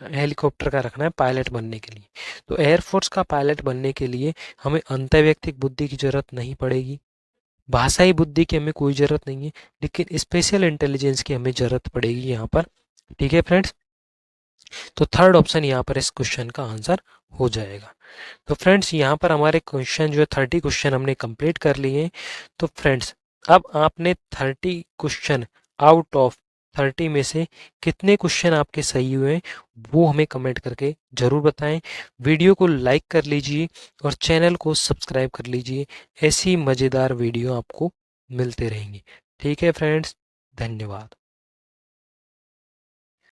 हेलीकॉप्टर का रखना है पायलट बनने के लिए। तो एयरफोर्स का पायलट बनने के लिए हमें अंतर्वैयक्तिक बुद्धि की जरूरत नहीं पड़ेगी, भाषाई बुद्धि की हमें कोई ज़रूरत नहीं है, लेकिन स्पेशल इंटेलिजेंस की हमें ज़रूरत पड़ेगी यहाँ पर, ठीक है फ्रेंड्स। तो थर्ड ऑप्शन यहाँ पर इस क्वेश्चन का आंसर हो जाएगा। तो फ्रेंड्स यहाँ पर हमारे क्वेश्चन जो है 30 क्वेश्चन हमने कंप्लीट कर लिए हैं। तो फ्रेंड्स अब आपने 30 क्वेश्चन आउट ऑफ 30 में से कितने क्वेश्चन आपके सही हुए हैं वो हमें कमेंट करके ज़रूर बताएं। वीडियो को लाइक कर लीजिए और चैनल को सब्सक्राइब कर लीजिए, ऐसी मज़ेदार वीडियो आपको मिलते रहेंगे, ठीक है फ्रेंड्स। धन्यवाद।